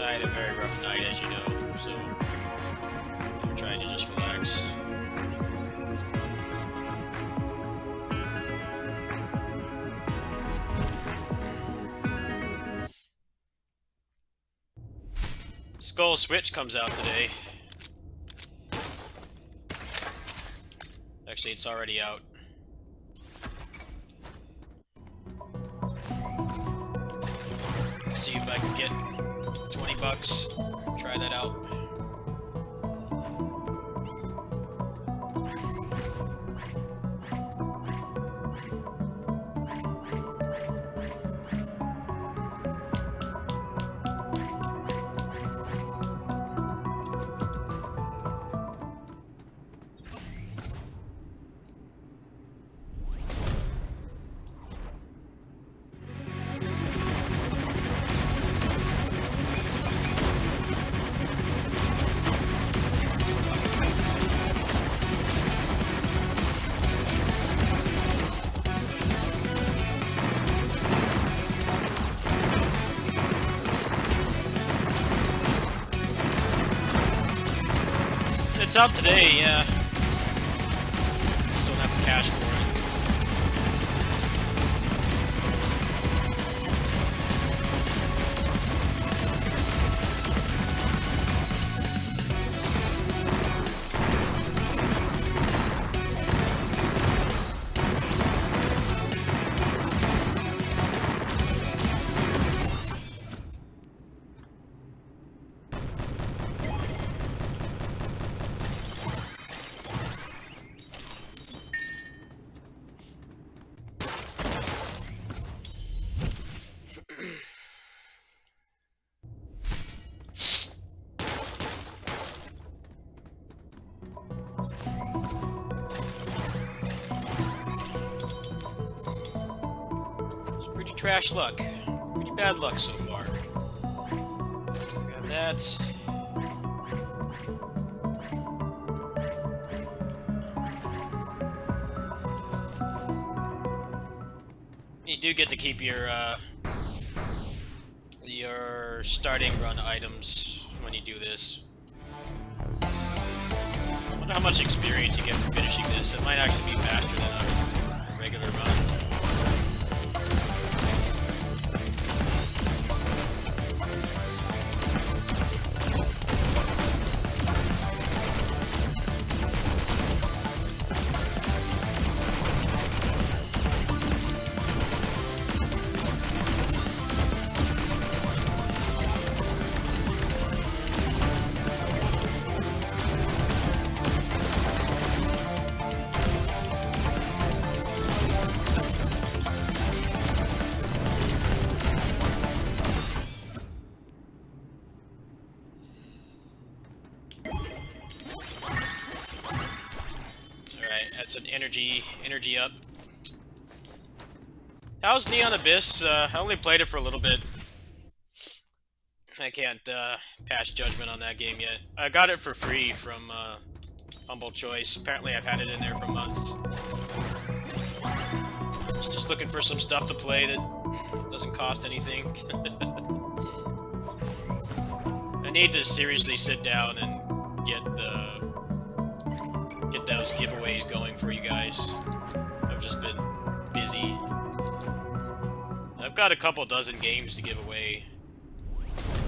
I had a very rough night, as you know, so I'm trying to just relax. Skull Switch comes out today. Actually, it's already out. See if I can get 20 bucks. Try that out. It's out today, yeah. Just don't have the cash for it. Trash luck. Pretty bad luck so far. Grab that. You do get to keep your starting run items when you do this. I wonder how much experience you get from finishing this. It might actually be faster than a regular run. That's an energy up. How's Neon Abyss? I only played it for a little bit. I can't pass judgment on that game yet. I got it for free from Humble Choice. Apparently I've had it in there for months. Just looking for some stuff to play that doesn't cost anything. I need to seriously sit down and get those giveaways going for you guys. I've just been busy. I've got a couple dozen games to give away.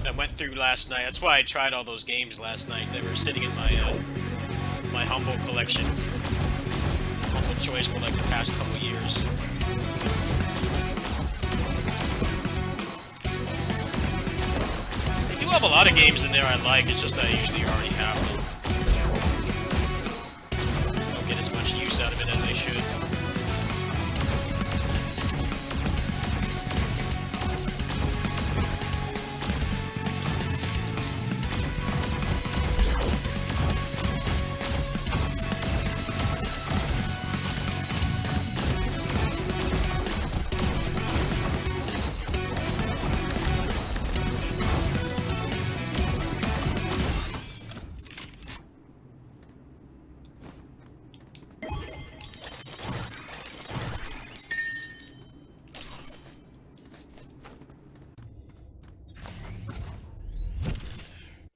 I went through last night. That's why I tried all those games last night. They were sitting in my Humble collection, Humble Choice, for like the past couple years. They do have a lot of games in there I like. It's just that I usually already have them. Get as much use out of it as I should.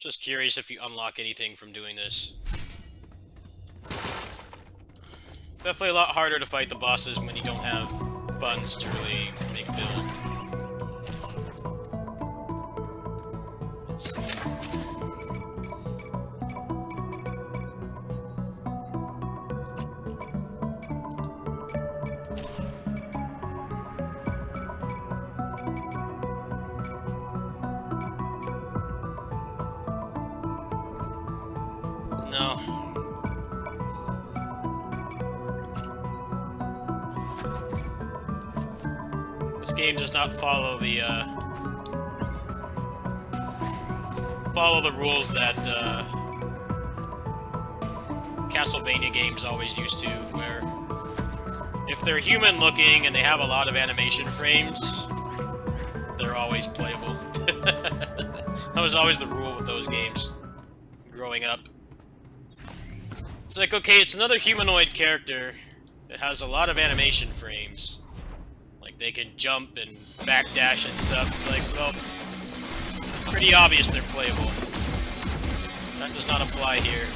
Just curious if you unlock anything from doing this. Definitely a lot harder to fight the bosses when you don't have funds to really make build. Let's see. No. This game does not follow the rules that Castlevania games always used to, where if they're human looking and they have a lot of animation frames, they're always playable. That was always the rule with those games growing up. It's like, okay, it's another humanoid character that has a lot of animation frames. Like, they can jump and backdash and stuff. It's like, well, pretty obvious they're playable. That does not apply here.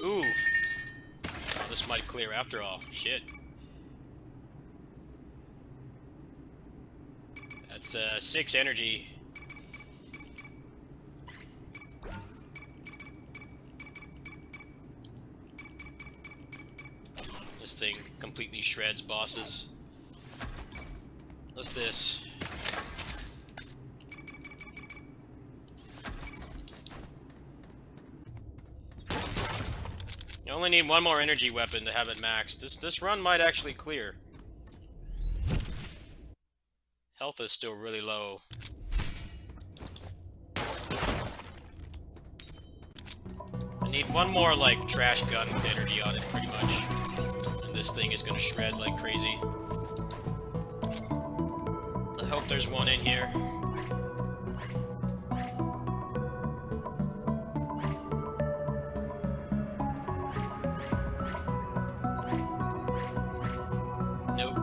Ooh. Oh, this might clear after all. Shit. That's 6 energy. This thing completely shreds bosses. What's this? You only need one more energy weapon to have it maxed. This run might actually clear. Health is still really low. I need one more, like, trash gun with energy on it, pretty much. And this thing is gonna shred like crazy. I hope there's one in here. Nope.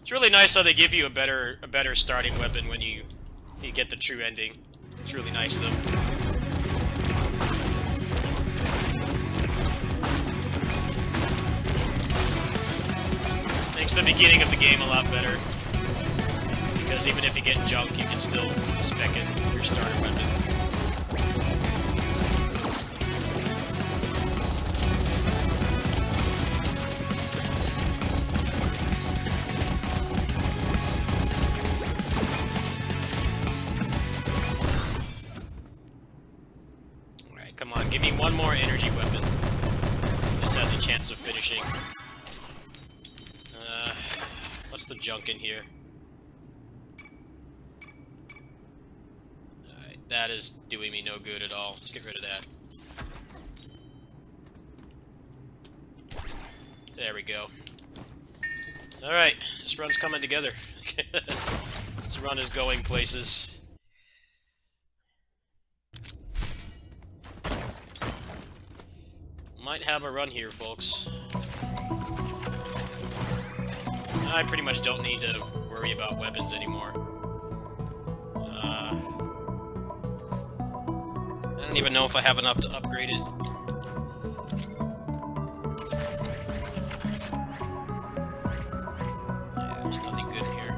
It's really nice how they give you a better starting weapon when you get the true ending. It's really nice of them. Makes the beginning of the game a lot better. Because even if you get junk, you can still spec in your starter weapon. Alright, come on, give me one more energy weapon. This has a chance of finishing. What's the junk in here? Alright, that is doing me no good at all. Let's get rid of that. There we go. Alright, this run's coming together. This run is going places. Might have a run here, folks. I pretty much don't need to worry about weapons anymore. I don't even know if I have enough to upgrade it. Yeah, there's nothing good here.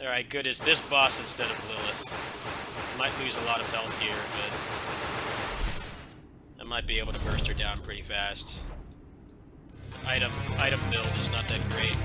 Alright, good. It's this boss instead of Lilith. I might lose a lot of health here, but I might be able to burst her down pretty fast. Item build is not that great.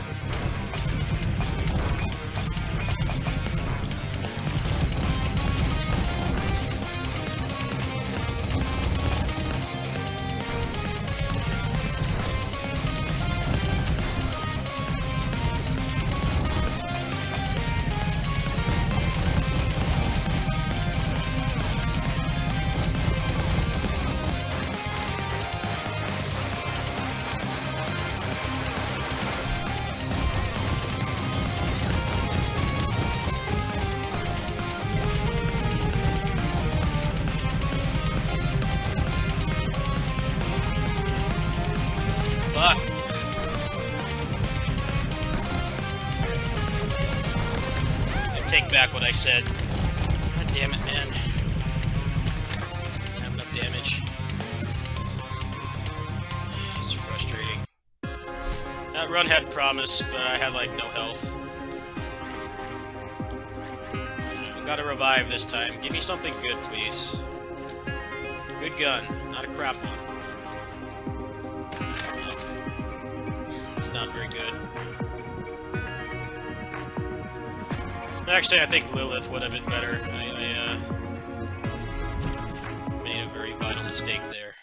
Fuck. I take back what I said. God damn it, man. I don't have enough damage. Yeah, it's frustrating. That run had promise, but I had like no health. Gotta revive this time. Give me something good, please. Good gun, not a crap one. Not very good. Actually, I think Lilith would have been better. I made a very vital mistake there.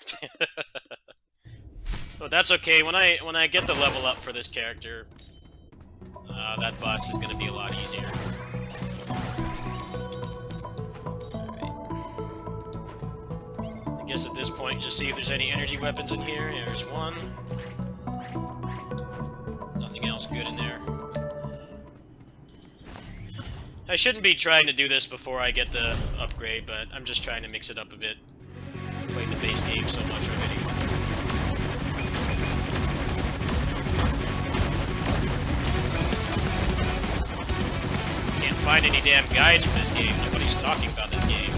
But that's okay. When I get the level up for this character, that boss is going to be a lot easier. Right. I guess at this point, just see if there's any energy weapons in here. There's one. Else good in there. I shouldn't be trying to do this before I get the upgrade, but I'm just trying to mix it up a bit. Played the base game so much already. Can't find any damn guides for this game. Nobody's talking about this game.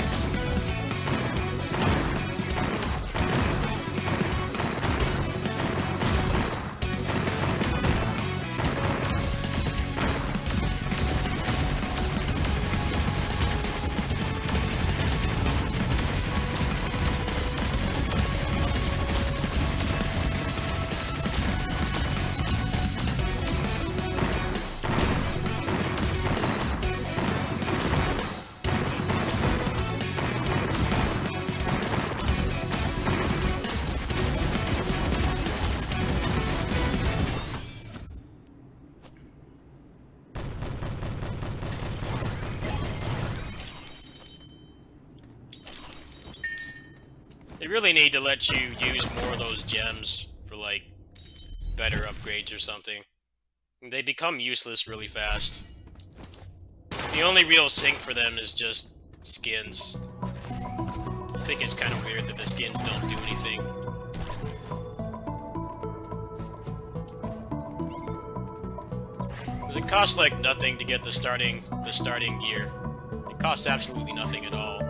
They really need to let you use more of those gems for, like, better upgrades or something. They become useless really fast. The only real sink for them is just skins. I think it's kind of weird that the skins don't do anything. Because it costs, like, nothing to get the starting gear. It costs absolutely nothing at all.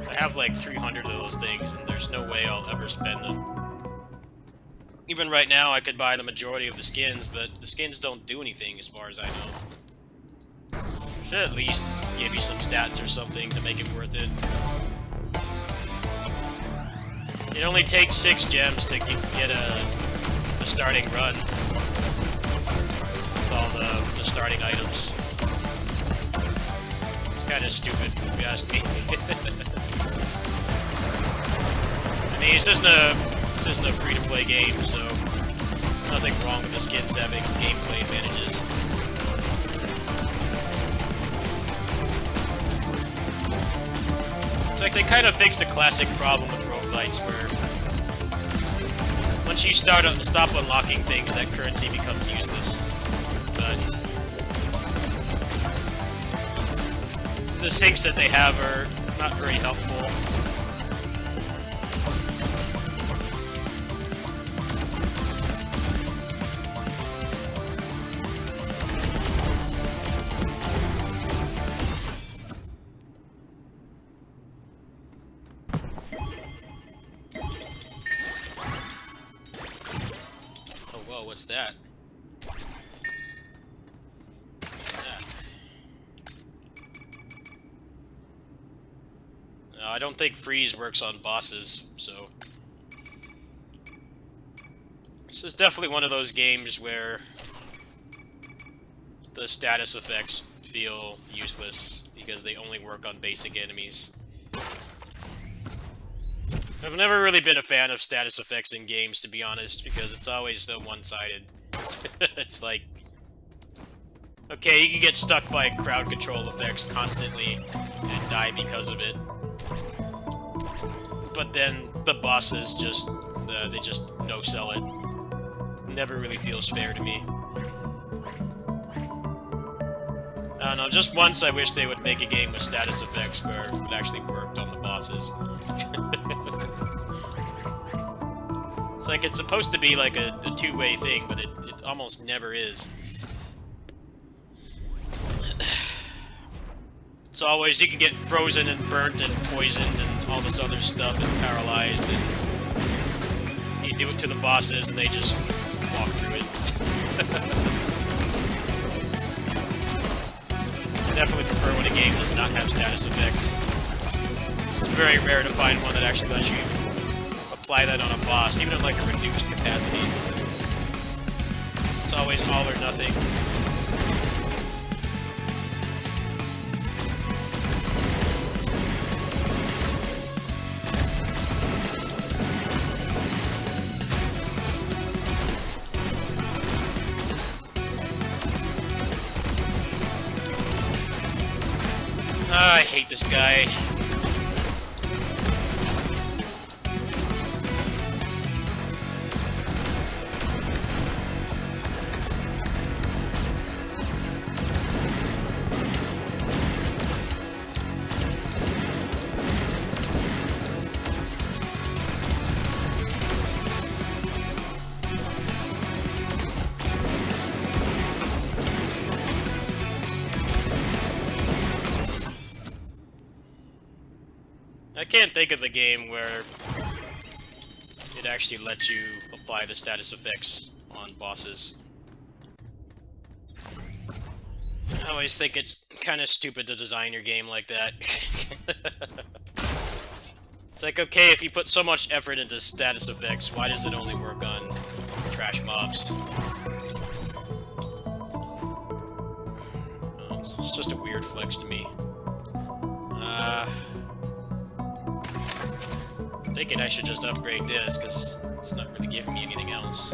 I have like 300 of those things, and there's no way I'll ever spend them. Even right now, I could buy the majority of the skins, but the skins don't do anything as far as I know. Should at least give you some stats or something to make it worth it. It only takes 6 gems to get a starting run with all the starting items. It's kind of stupid, if you ask me. I mean, it's just a free-to-play game, so nothing wrong with the skins having gameplay advantages. It's like they kind of fixed the classic problem with roguelites, where once you stop unlocking things, that currency becomes useless. But the sinks that they have are not very helpful. What's that? No, I don't think freeze works on bosses, so This is definitely one of those games where the status effects feel useless because they only work on basic enemies. I've never really been a fan of status effects in games, to be honest, because it's always so one-sided. It's like, okay, you can get stuck by crowd control effects constantly and die because of it. But then the bosses just, they just no-sell it. Never really feels fair to me. I don't know, just once I wish they would make a game with status effects where it actually worked on the bosses. It's like, it's supposed to be like a two-way thing, but it almost never is. It's always, you can get frozen and burnt and poisoned and all this other stuff and paralyzed, and you do it to the bosses and they just walk through it. I definitely prefer when a game does not have status effects. It's very rare to find one that actually lets you apply that on a boss, even in like a reduced capacity. It's always all or nothing. I hate this guy. I can't think of the game where it actually lets you apply the status effects on bosses. I always think it's kind of stupid to design your game like that. It's like, okay, if you put so much effort into status effects, why does it only work on trash mobs? It's just a weird flex to me. I'm thinking I should just upgrade this, because it's not really giving me anything else.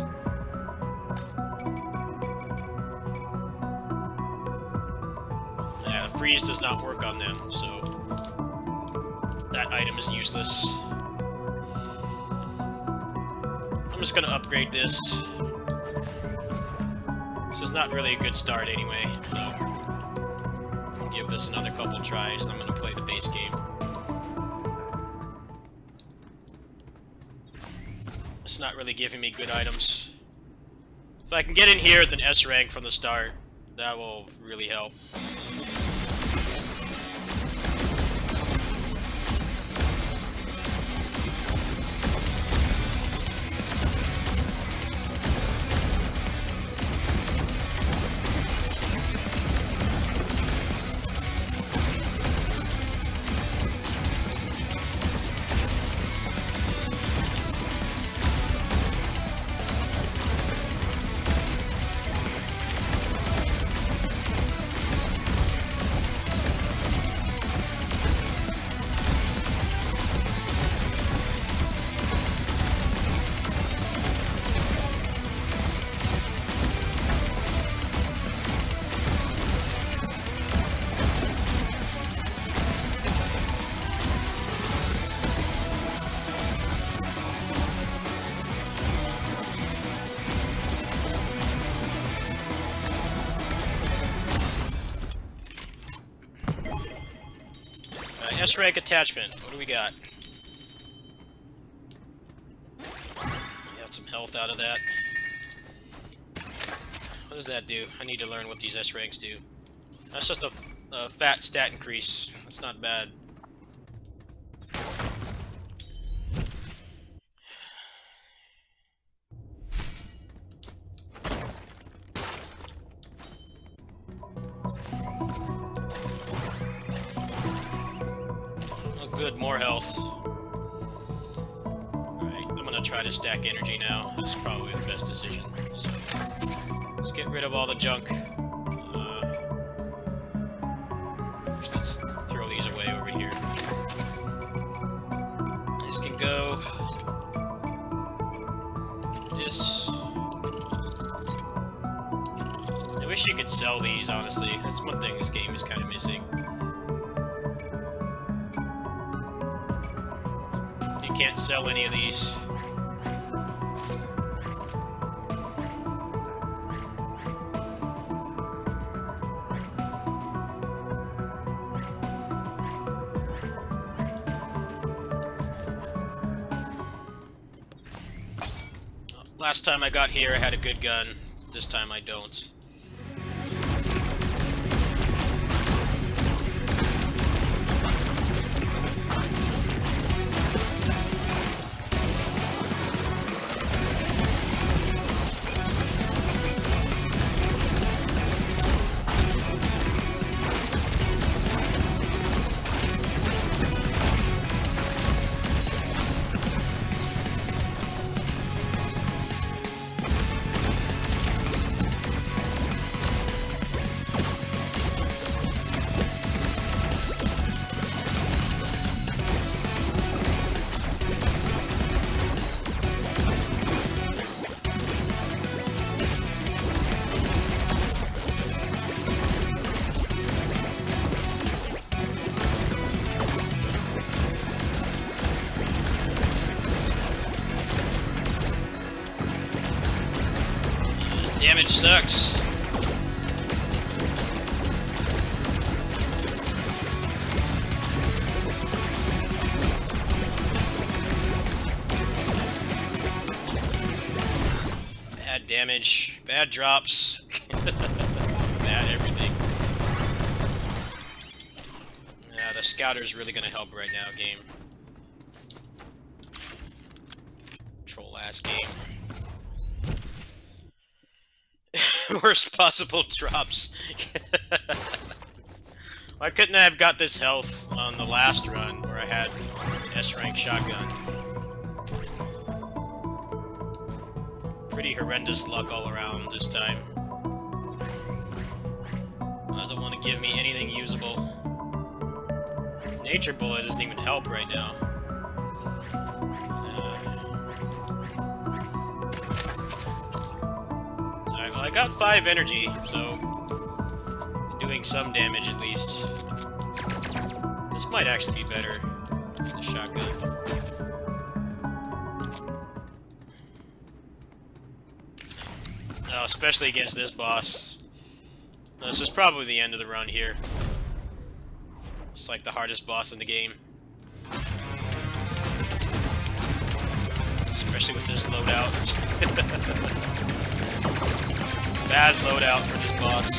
Yeah, the freeze does not work on them, so that item is useless. I'm just gonna upgrade this. This is not really a good start anyway, so I'll give this another couple tries. I'm gonna play the base game. It's not really giving me good items. If I can get in here with an S rank from the start, that will really help. S-rank attachment. What do we got? Got some health out of that. What does that do? I need to learn what these S-ranks do. That's just a fat stat increase. That's not bad. Good, more health. Alright, I'm gonna gonna try to stack energy now. That's probably the best decision. So, let's get rid of all the junk. Let's throw these away over here. This can go. This. I wish you could sell these, honestly. That's one thing this game is kind of missing. You can't sell any of these. Last time I got here, I had a good gun. This time I don't. Damage sucks. Bad damage, bad drops, bad everything. Yeah, the scouter's really gonna help right now, game. Troll ass game. Worst possible drops. Why couldn't I have got this health on the last run where I had S-rank shotgun? Pretty horrendous luck all around this time. Doesn't want to give me anything usable. Nature Bullet doesn't even help right now. I got 5 energy, so doing some damage at least. This might actually be better than the shotgun. Oh, especially against this boss. This is probably the end of the run here. It's like the hardest boss in the game. Especially with this loadout. Bad loadout for this boss.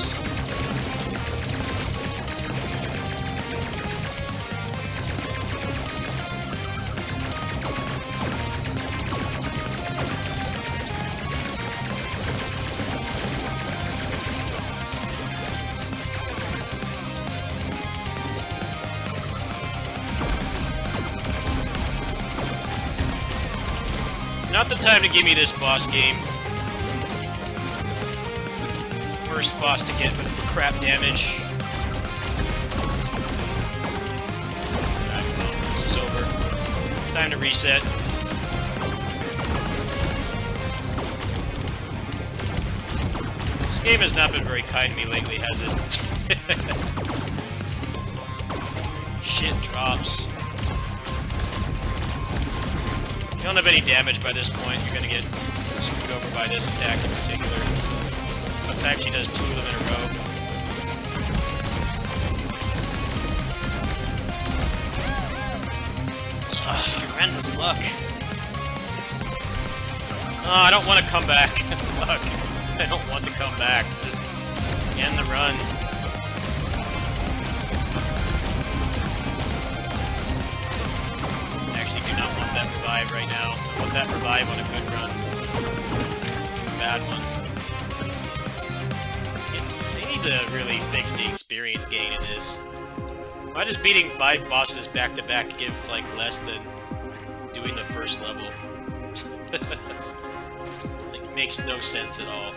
Not the time to give me this boss game. First boss to get with crap damage. Alright, well, this is over. Time to reset. This game has not been very kind to me lately, has it? Shit drops. If you don't have any damage by this point, you're gonna get screwed over by this attack in particular. Sometimes she does 2 of them in a row. Ugh, horrendous luck. Oh, I don't want to come back. Fuck. I don't want to come back. Just end the run. I actually do not want that revive right now. I want that revive on a good run. A bad one. To really fix the experience gain in this. Why does beating 5 bosses back to back give like less than doing the first level? Like, makes no sense at all.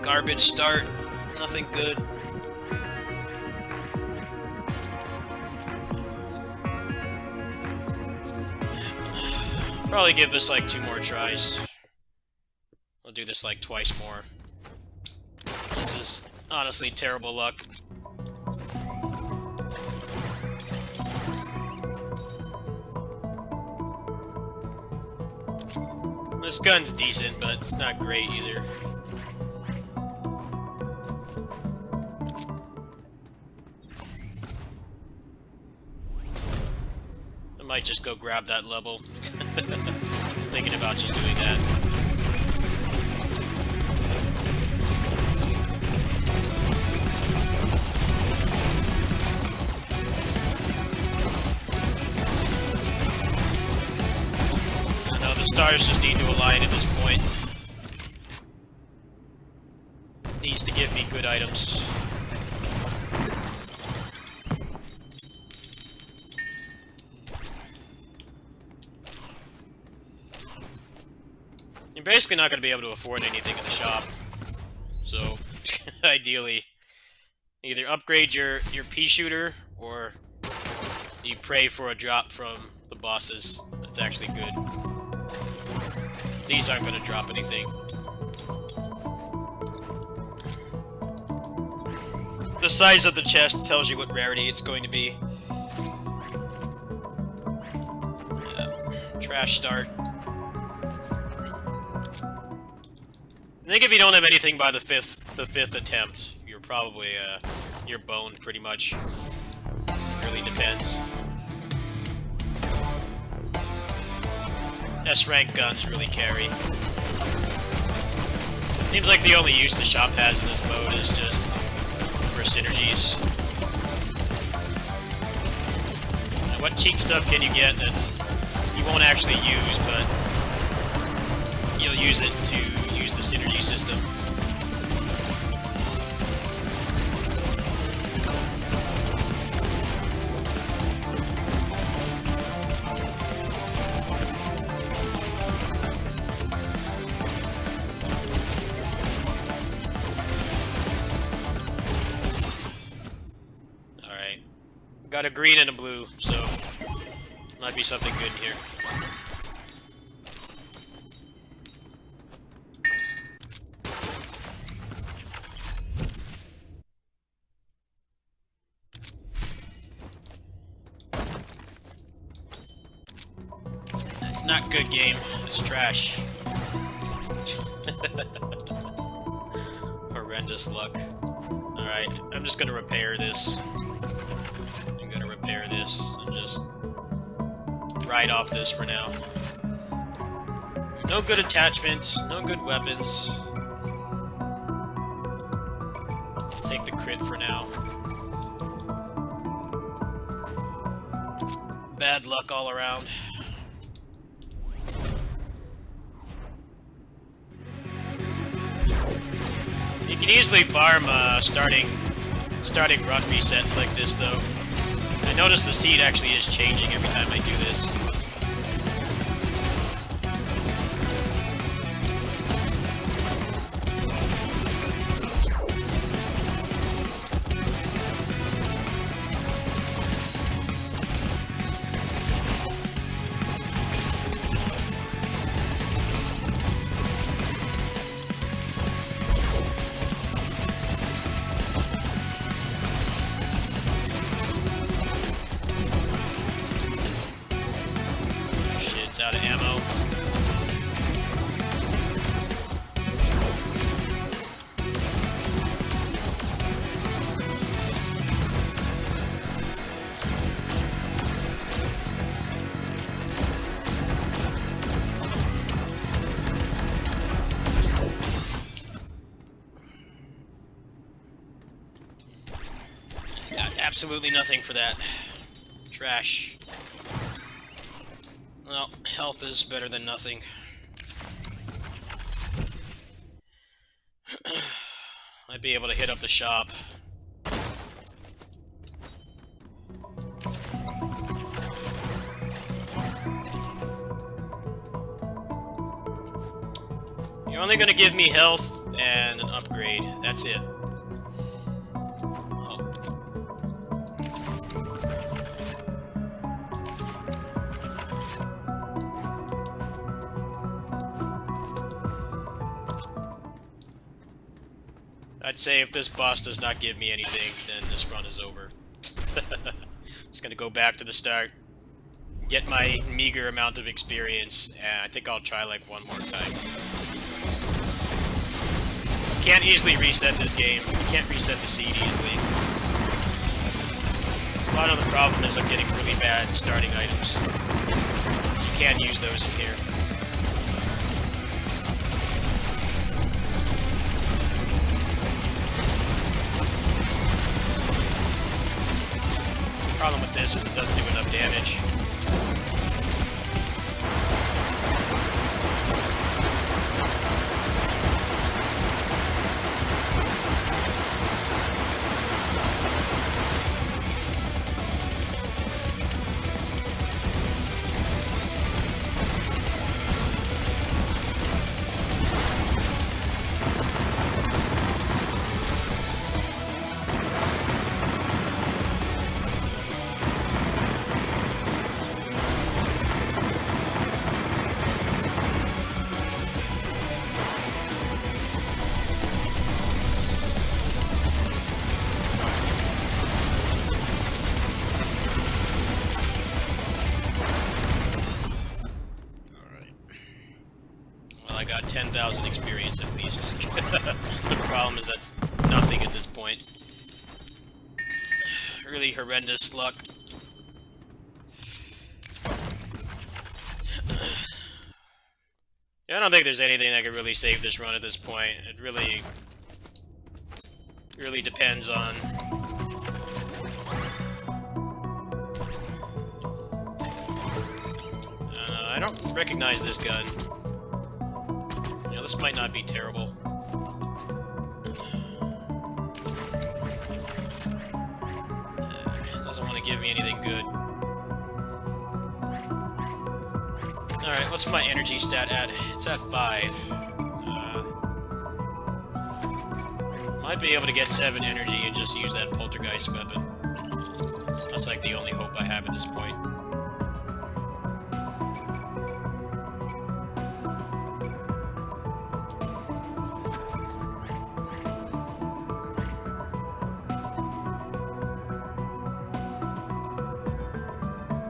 Garbage start. Nothing good. Probably give this like 2 more tries. I'll do this like twice more. This is honestly terrible luck. This gun's decent, but it's not great either. I might just go grab that level. Thinking about just doing that. No, the stars just need to align at this point. Needs to give me good items. You're basically not going to be able to afford anything in the shop. So, ideally, either upgrade your pea shooter, or you pray for a drop from the bosses that's actually good. These aren't going to drop anything. The size of the chest tells you what rarity it's going to be. Trash start. I think if you don't have anything by the fifth attempt, you're probably you're boned pretty much. It really depends. S-rank guns really carry. Seems like the only use the shop has in this mode is just for synergies. Now, what cheap stuff can you get that you won't actually use, but you'll use it to use the synergy system? Got a green and a blue, so might be something good in here. It's not good game. It's trash. Horrendous luck. Alright, I'm just gonna repair this. Repair this and just ride off this for now. No good attachments, no good weapons. Take the crit for now. Bad luck all around. You can easily farm starting run resets like this though. I notice the seed actually is changing every time I do this. Out of ammo. Got absolutely nothing for that. Trash. Well, health is better than nothing. Might be able to hit up the shop. only gonna give me health and an upgrade. That's it. Oh. I'd say if this boss does not give me anything, then this run is over. Just gonna go back to the start, get my meager amount of experience, and I think I'll try like one more time. Can't easily reset this game. You can't reset the seed easily. A lot of the problem is I'm getting really bad starting items. You can't use those in here. The problem with this is it doesn't do enough damage. I got 10,000 experience at least. The problem is that's nothing at this point. Really horrendous luck. I don't think there's anything that could really save this run at this point. It really depends on... I don't recognize this gun. This might not be terrible. It doesn't want to give me anything good. Alright, what's my energy stat at? It's at 5. Might be able to get 7 energy and just use that poltergeist weapon. That's like the only hope I have at this point.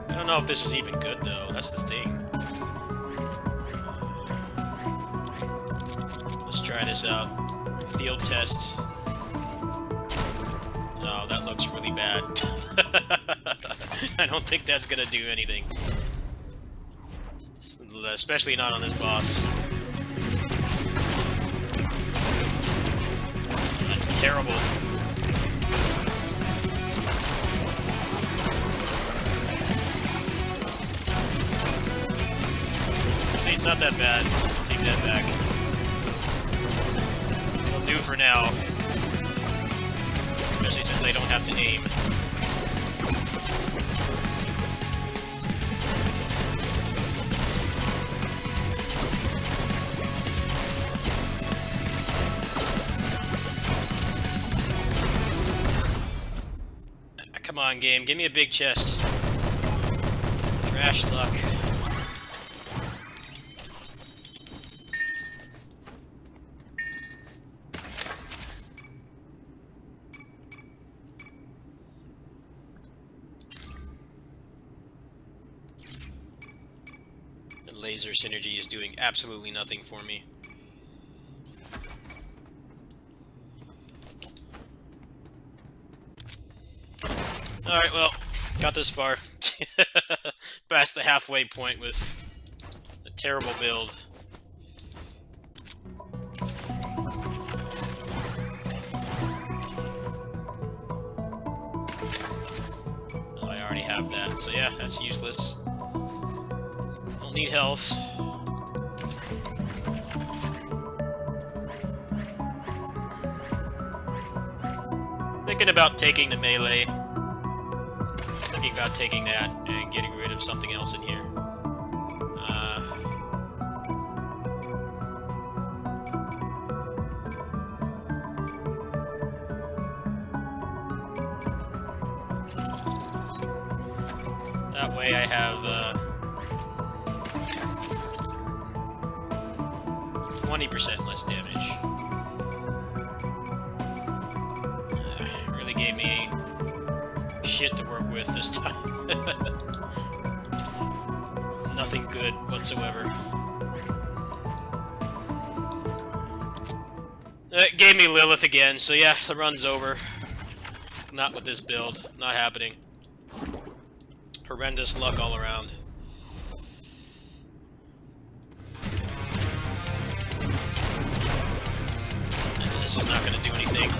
I don't know if this is even good, though. That's the thing. Let's try this out. Field test. Oh, that looks really bad. I don't think that's gonna do anything. Especially not on this boss. That's terrible. It's not that bad. I'll take that back. It'll do for now. Especially since I don't have to aim. Come on, game. Give me a big chest. Trash luck. Laser synergy is doing absolutely nothing for me. Alright, well, got this far. Past the halfway point with a terrible build. Well, I already have that, so yeah, that's useless. Need health. Thinking about taking the melee. Thinking about taking that and getting rid of something else in here. way, I have 20% less damage. Really gave me shit to work with this time. Nothing good whatsoever. It gave me Lilith again, so yeah, the run's over. Not with this build. Not happening. Horrendous luck all around. And this is not going to do anything.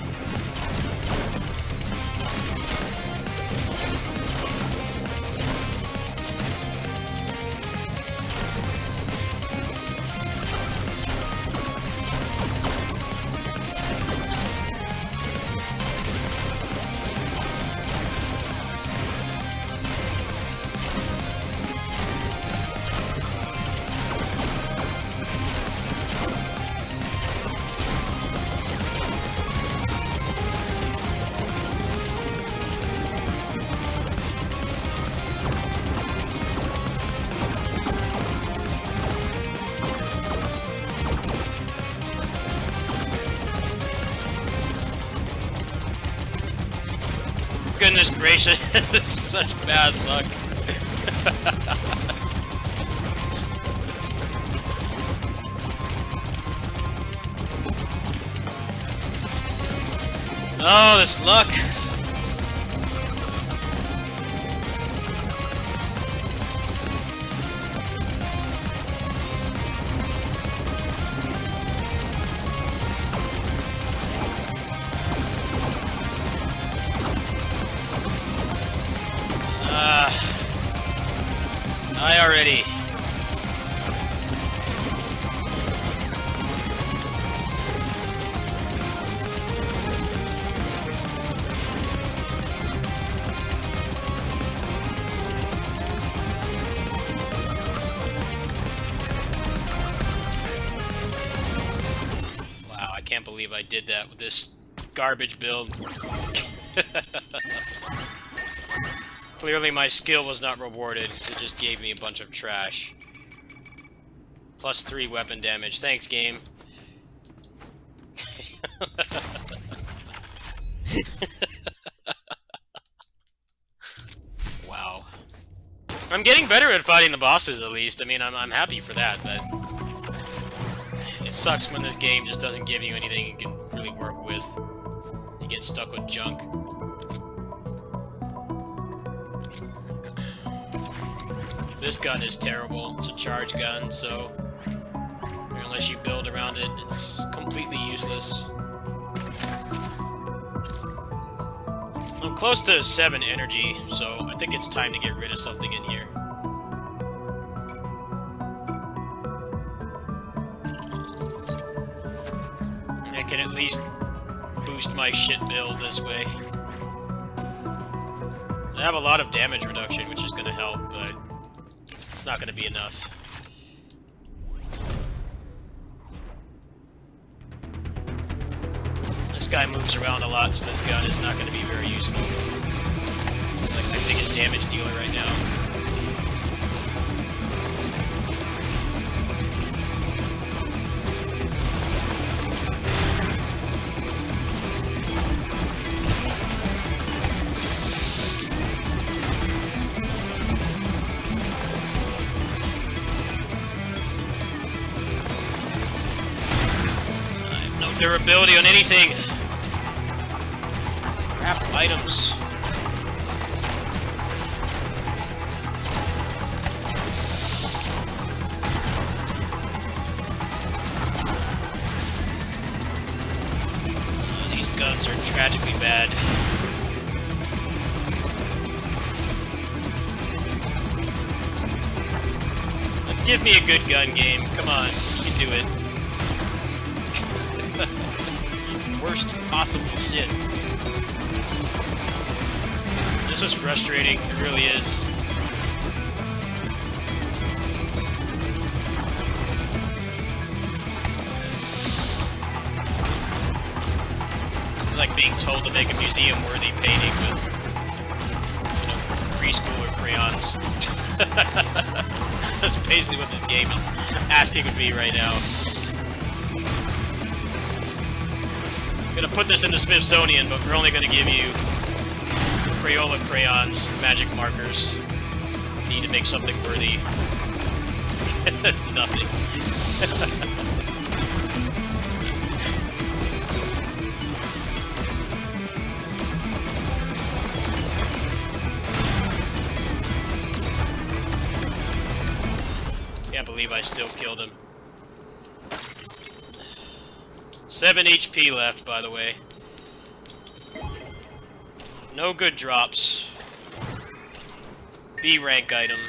Goodness gracious, such bad luck. Oh, this luck. Die already. Wow, I can't believe I did that with this garbage build. Clearly my skill was not rewarded, it just gave me a bunch of trash. Plus 3 weapon damage. Thanks, game. Wow. I'm getting better at fighting the bosses, at least. I mean, I'm happy for that, but it sucks when this game just doesn't give you anything you can really work with. You get stuck with junk. This gun is terrible. It's a charge gun, so unless you build around it, it's completely useless. I'm close to 7 energy, so I think it's time to get rid of something in here. I can at least boost my shit build this way. I have a lot of damage reduction, which is going to help, but it's not going to be enough. This guy moves around a lot, so this gun is not going to be very useful. It's like my biggest damage dealer right now. Durability on anything. Crap items. These guns are tragically bad. Let's give me a good gun game. Come on, you can do it. Worst possible shit. This is frustrating, it really is. It's like being told to make a museum-worthy painting with, you know, preschooler crayons. That's basically what this game is asking of me right now. I'm gonna put this in the Smithsonian, but we're only gonna give you Crayola crayons, magic markers. You need to make something worthy. That's nothing. Can't believe I still killed him. 7 HP left, by the way. No good drops. B rank item.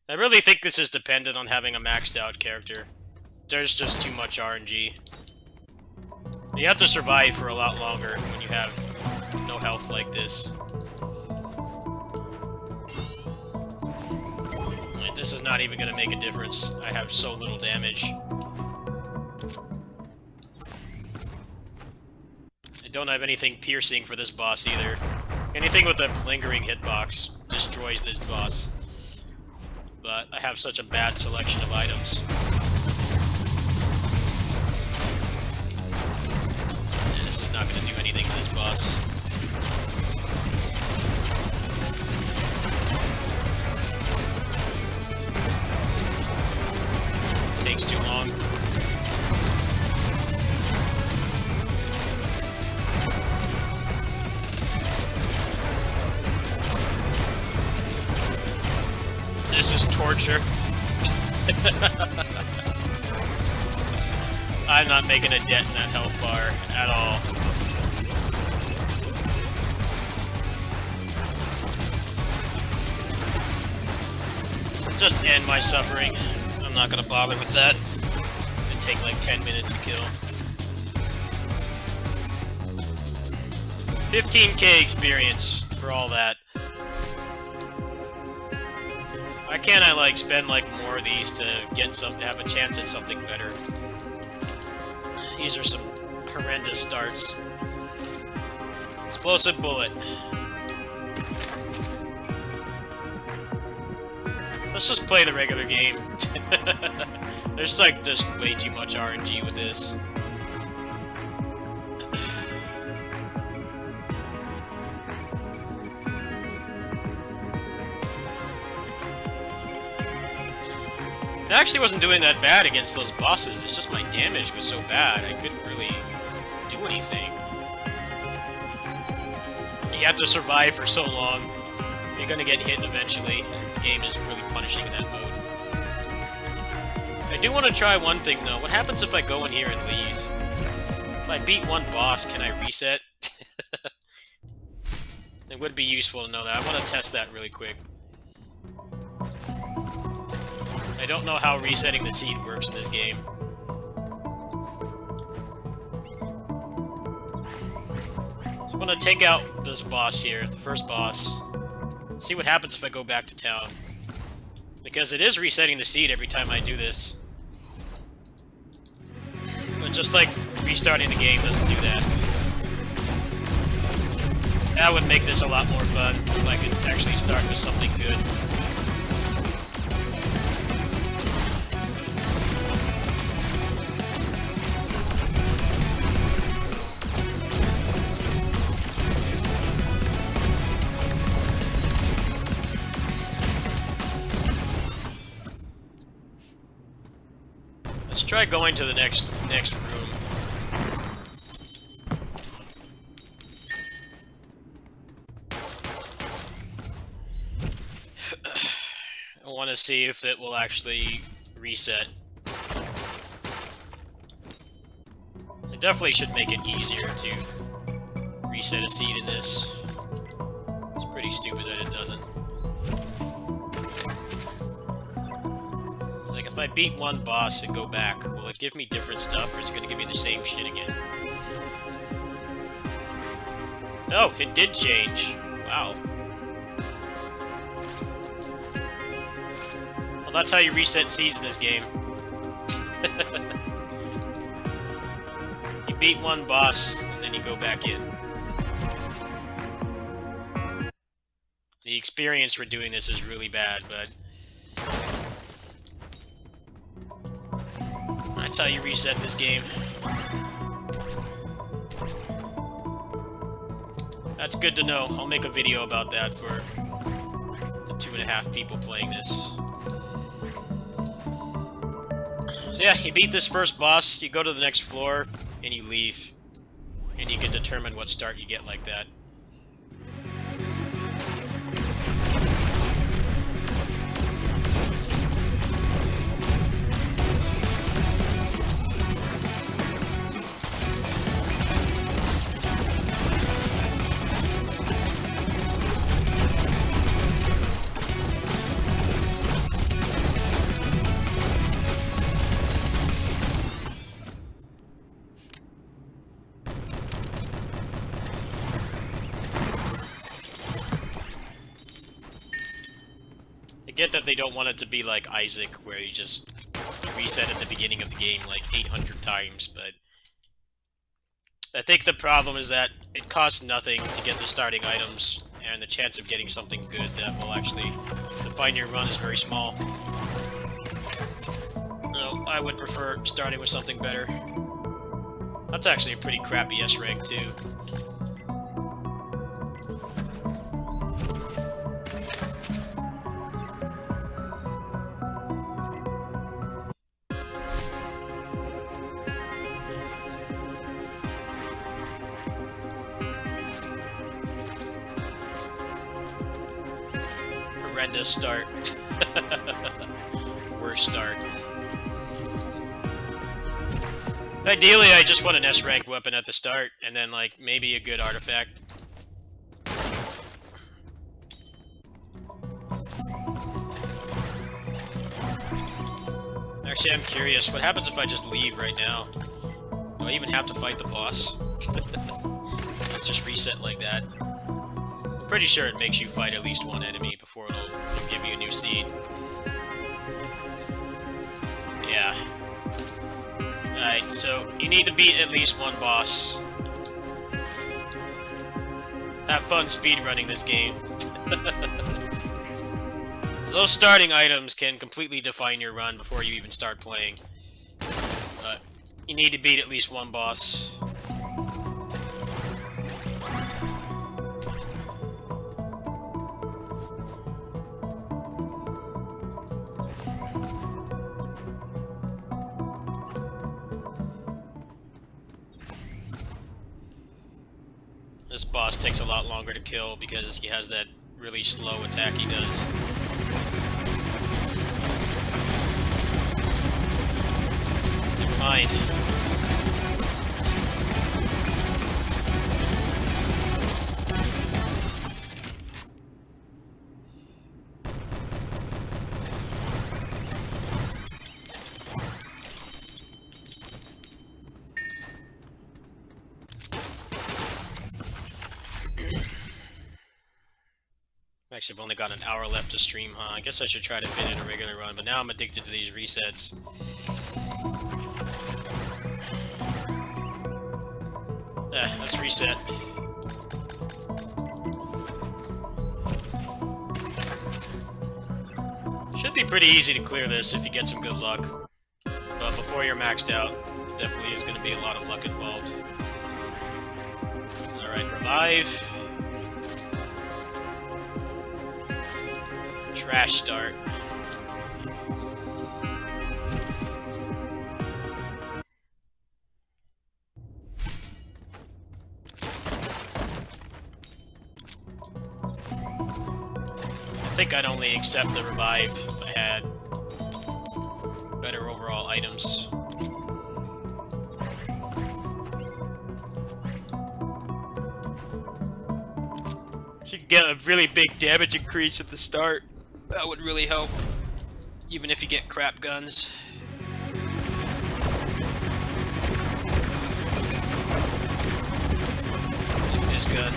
I really think this is dependent on having a maxed out character. There's just too much RNG. You have to survive for a lot longer when you have no health like this. Like, this is not even going to make a difference. I have so little damage. I don't have anything piercing for this boss either. Anything with a lingering hitbox destroys this boss. But I have such a bad selection of items. And this is not going to do anything to this boss. Takes too long. This is torture. I'm not making a dent in that health bar at all. Just end my suffering. I'm not gonna bother with that. It'd take like 10 minutes to kill. 15k experience for all that. Why can't I, like, spend, like, more of these to get to have a chance at something better? These are some horrendous starts. Explosive bullet. Let's just play the regular game. There's, like, just way too much RNG with this. It actually wasn't doing that bad against those bosses, it's just my damage was so bad, I couldn't really do anything. You have to survive for so long, you're gonna get hit eventually, and the game is really punishing in that mode. I do want to try one thing though, what happens if I go in here and leave? If I beat one boss, can I reset? It would be useful to know that, I want to test that really quick. I don't know how resetting the seed works in this game. So I'm gonna take out this boss here, the first boss. See what happens if I go back to town. Because it is resetting the seed every time I do this. But just like restarting the game doesn't do that. That would make this a lot more fun if I could actually start with something good. Let's try going to the next room. I want to see if it will actually reset. It definitely should make it easier to reset a seed in this. It's pretty stupid that it doesn't. Like, if I beat one boss and go back, will it give me different stuff, or is it going to give me the same shit again? No, it did change. Wow. Well, that's how you reset seeds in this game. You beat one boss, and then you go back in. The experience for doing this is really bad, but that's how you reset this game. That's good to know. I'll make a video about that for the 2.5 people playing this. So yeah, you beat this first boss, you go to the next floor, and you leave. And you can determine what start you get like that. I get that they don't want it to be like Isaac, where you just reset at the beginning of the game like 800 times, but I think the problem is that it costs nothing to get the starting items, and the chance of getting something good that will actually define your run is very small. No, I would prefer starting with something better. That's actually a pretty crappy S rank too. Horrendous start. Worst start. Ideally, I just want an S-rank weapon at the start, and then, like, maybe a good artifact. Actually, I'm curious, what happens if I just leave right now? Do I even have to fight the boss? Just reset like that. Pretty sure it makes you fight at least one enemy before it'll give you a new seed. Yeah. Alright, so you need to beat at least one boss. Have fun speedrunning this game. So those starting items can completely define your run before you even start playing. But you need to beat at least one boss. This boss takes a lot longer to kill because he has that really slow attack he does. Never mind. Actually, I've only got an hour left to stream, huh? I guess I should try to fit in a regular run, but now I'm addicted to these resets. Let's reset. Should be pretty easy to clear this if you get some good luck. But before you're maxed out, definitely is going to be a lot of luck involved. Alright, revive. Trash start. I think I'd only accept the revive if I had better overall items. Should get a really big damage increase at the start. That would really help, even if you get crap guns. Like this gun.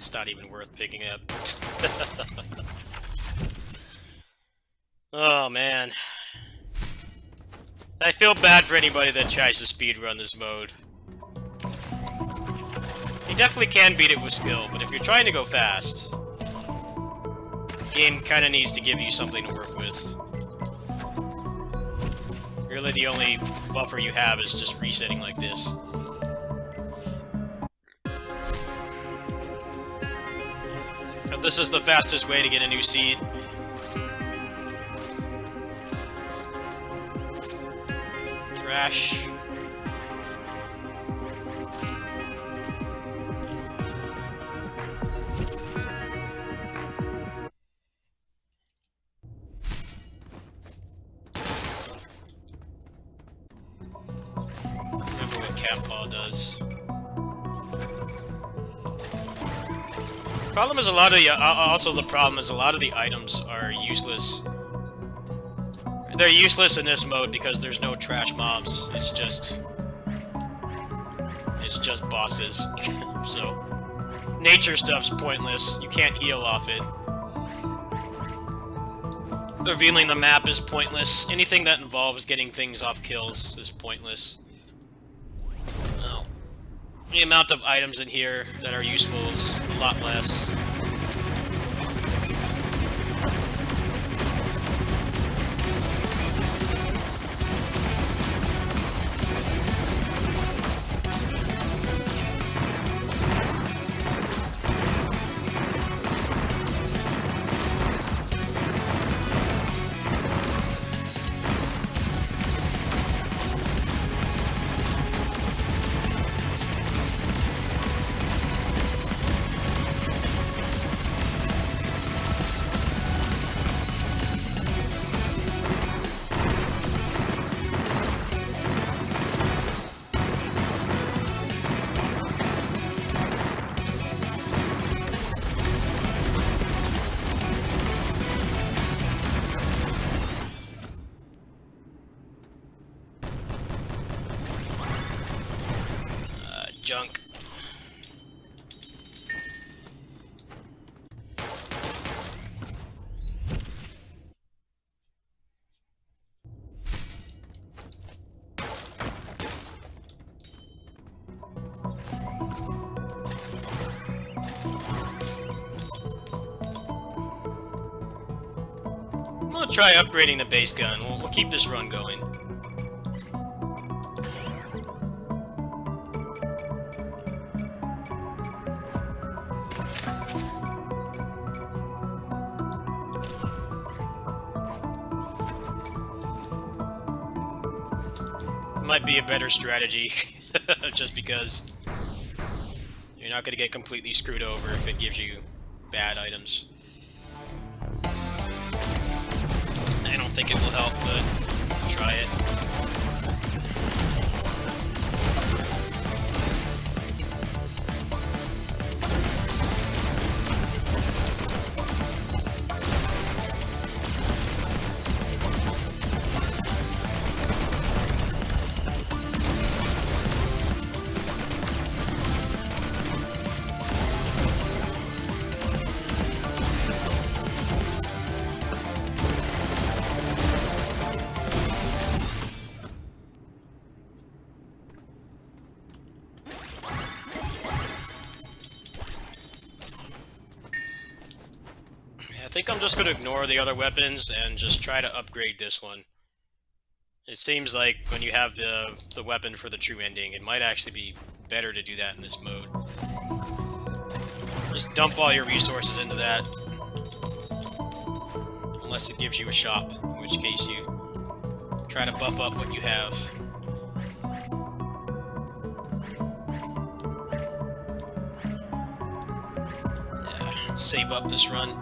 It's not even worth picking up. Oh, man. I feel bad for anybody that tries to speedrun this mode. You definitely can beat it with skill, but if you're trying to go fast, the game kind of needs to give you something to work with. Really, the only buffer you have is just resetting like this. But this is the fastest way to get a new seed. Trash. Remember what Cat Paw does. Problem is a lot of the also the problem is a lot of the items are useless. They're useless in this mode because there's no trash mobs. It's just bosses. So nature stuff's pointless. You can't heal off it. Revealing the map is pointless. Anything that involves getting things off kills is pointless. No. The amount of items in here that are useful is a lot less. Junk. I'm gonna try upgrading the base gun. We'll keep this run going. Might be a better strategy, just because you're not going to get completely screwed over if it gives you bad items. I don't think it will help, but try it. I think I'm just going to ignore the other weapons and just try to upgrade this one. It seems like when you have the weapon for the true ending, it might actually be better to do that in this mode. Just dump all your resources into that. Unless it gives you a shop, in which case you try to buff up what you have. Yeah, save up this run.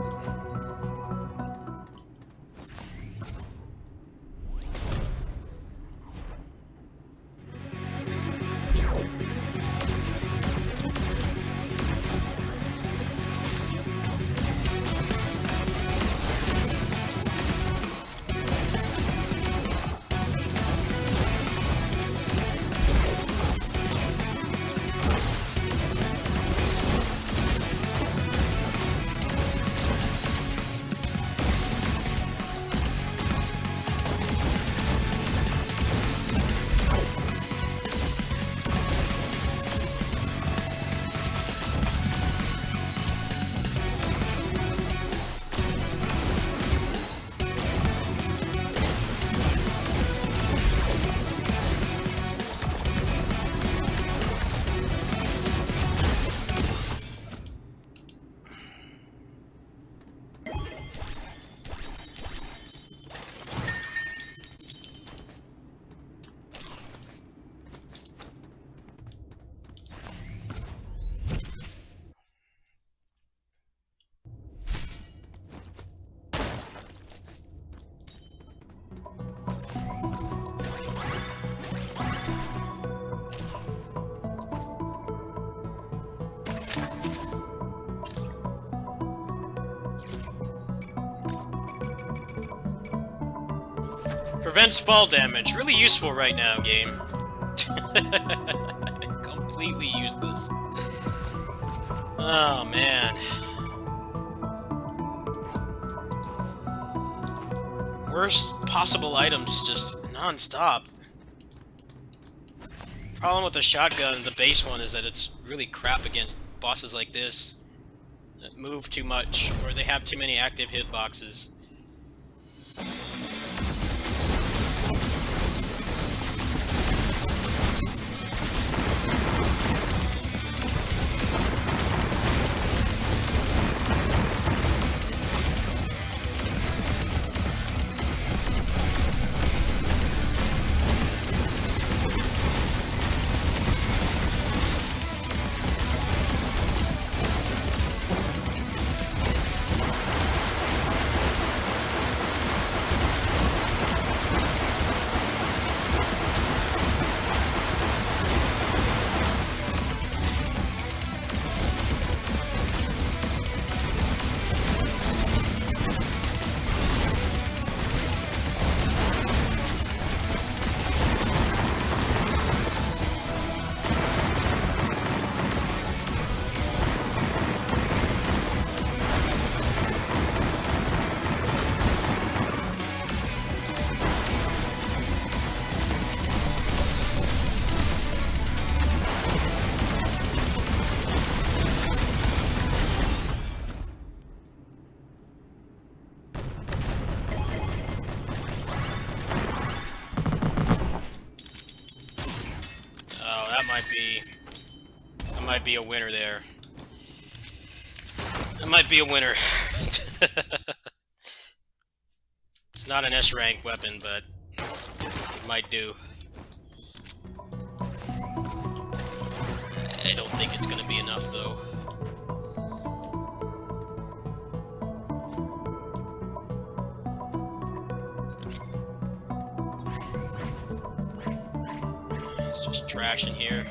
Prevents fall damage. Really useful right now, game. Completely useless. Oh, man. Worst possible items just non-stop. Problem with the shotgun, the base one, is that it's really crap against bosses like this that move too much, or they have too many active hitboxes. That might be a winner there. That might be a winner. It's not an S-rank weapon, but it might do. I don't think it's gonna be enough, though. It's just trash in here.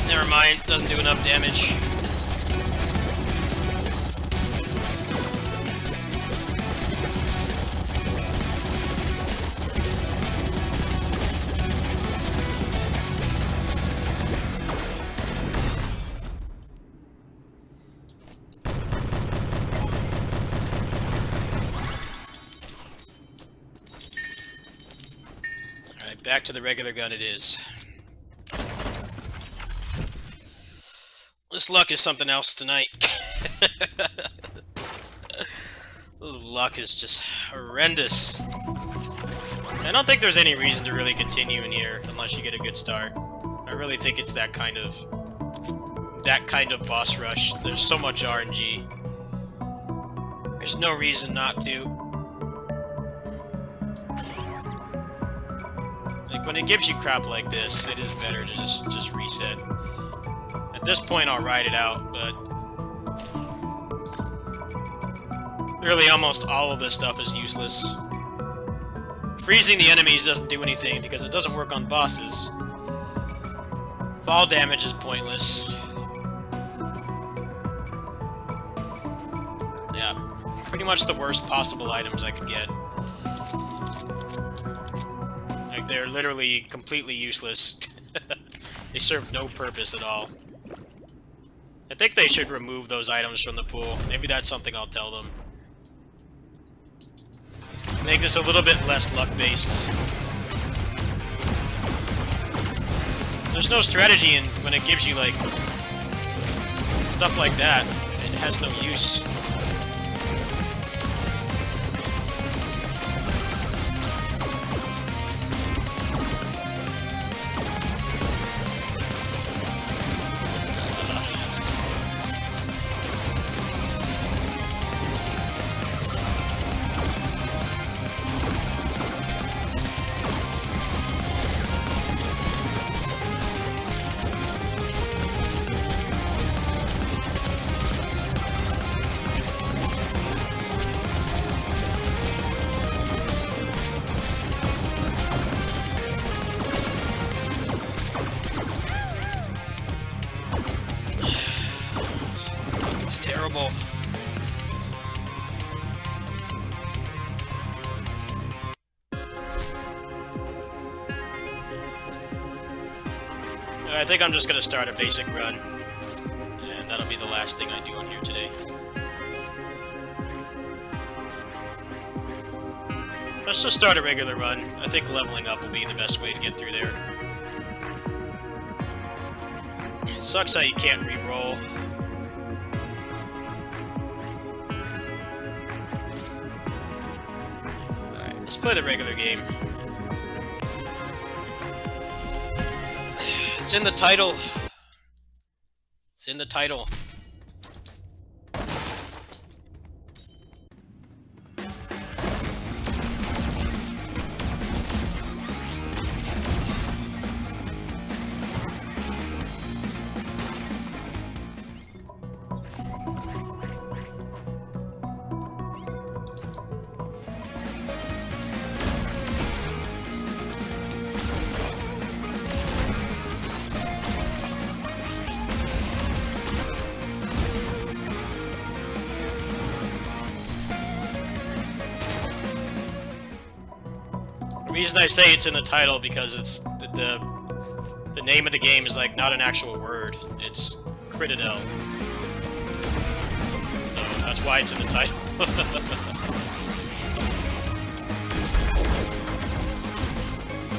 Never mind, doesn't do enough damage. Alright, back to the regular gun it is. This luck is something else tonight. This luck is just horrendous. I don't think there's any reason to really continue in here unless you get a good start. I really think it's that kind of boss rush. There's so much RNG. There's no reason not to. Like, when it gives you crap like this, it is better to just reset. At this point, I'll ride it out, but really almost all of this stuff is useless. Freezing the enemies doesn't do anything because it doesn't work on bosses. Fall damage is pointless. Yeah, pretty much the worst possible items I could get. Like, they're literally completely useless. They serve no purpose at all. I think they should remove those items from the pool. Maybe that's something I'll tell them. Make this a little bit less luck-based. There's no strategy in when it gives you, like, stuff like that. It has no use. horrible. I think I'm just gonna start a basic run, and that'll be the last thing I do on here today. Let's just start a regular run. I think leveling up will be the best way to get through there. It sucks that you can't re-roll. Alright, let's play the regular game. It's in the title. It's in the title. The reason I say it's in the title because it's the name of the game is like not an actual word. It's Critadel. So that's why it's in the title.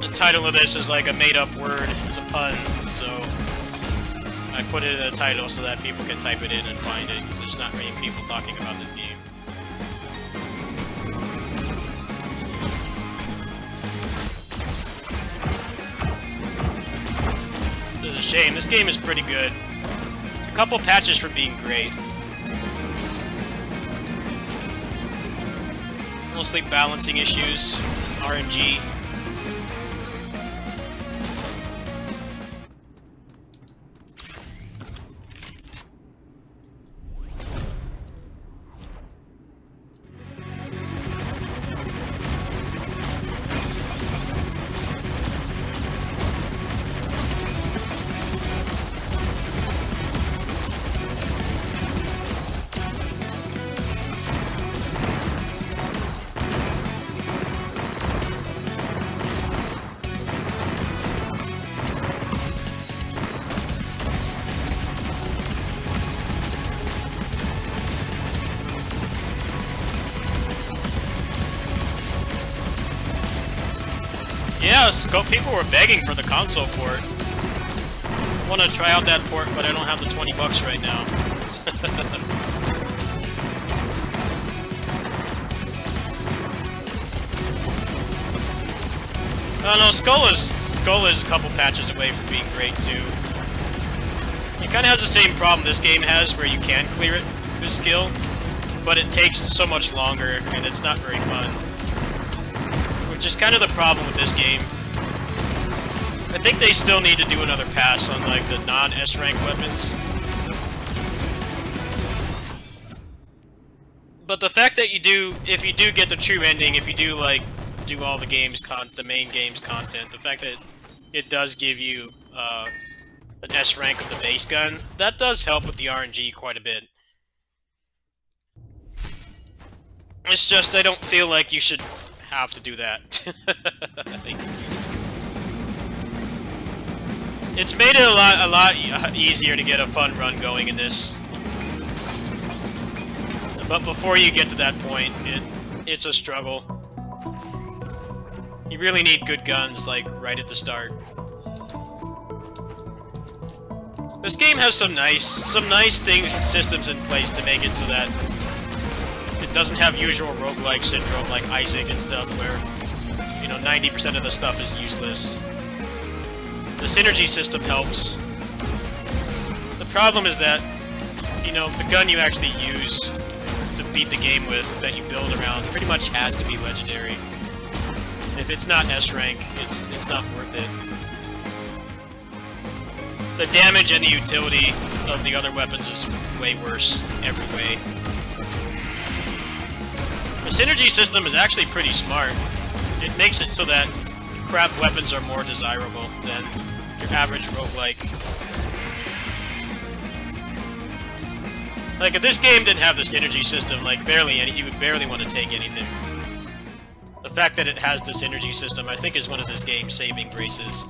The title of this is like a made-up word. It's a pun, so I put it in the title so that people can type it in and find it, because there's not many people talking about this game. It's a shame. This game is pretty good. It's a couple patches from being great. Mostly balancing issues, RNG. Yeah, people were begging for the console port. I want to try out that port, but I don't have the 20 bucks right now. Oh no, Skull is a couple patches away from being great too. It kind of has the same problem this game has, where you can clear it with skill, but it takes so much longer, and it's not very fun. Which is kind of the problem with this game. I think they still need to do another pass on like the non-S rank weapons. But the fact that you do, if you do get the true ending, if you do like do all the games the main game's content, the fact that it does give you an S rank of the base gun, that does help with the RNG quite a bit. It's just I don't feel like you should have to do that. I think it's made it a lot easier to get a fun run going in this. But before you get to that point, it's a struggle. You really need good guns, like, right at the start. This game has some nice things and systems in place to make it so that it doesn't have usual roguelike syndrome like Isaac and stuff, where, you know, 90% of the stuff is useless. The synergy system helps. The problem is that, you know, the gun you actually use to beat the game with, that you build around, pretty much has to be legendary. If it's not S rank, it's not worth it. The damage and the utility of the other weapons is way worse every way. The synergy system is actually pretty smart. It makes it so that crap weapons are more desirable than your average roguelike. Like, if this game didn't have the synergy system, like, you would barely want to take anything. The fact that it has the synergy system, I think, is one of this game's saving graces.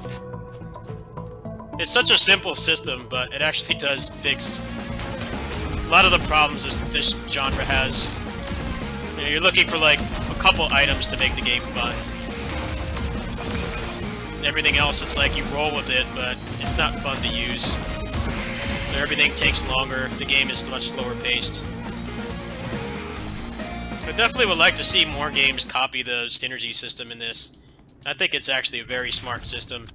It's such a simple system, but it actually does fix a lot of the problems this genre has. You know, you're looking for, like, a couple items to make the game fun. Everything else, it's like you roll with it, but it's not fun to use. Everything takes longer, the game is much slower paced. I definitely would like to see more games copy the synergy system in this. I think it's actually a very smart system.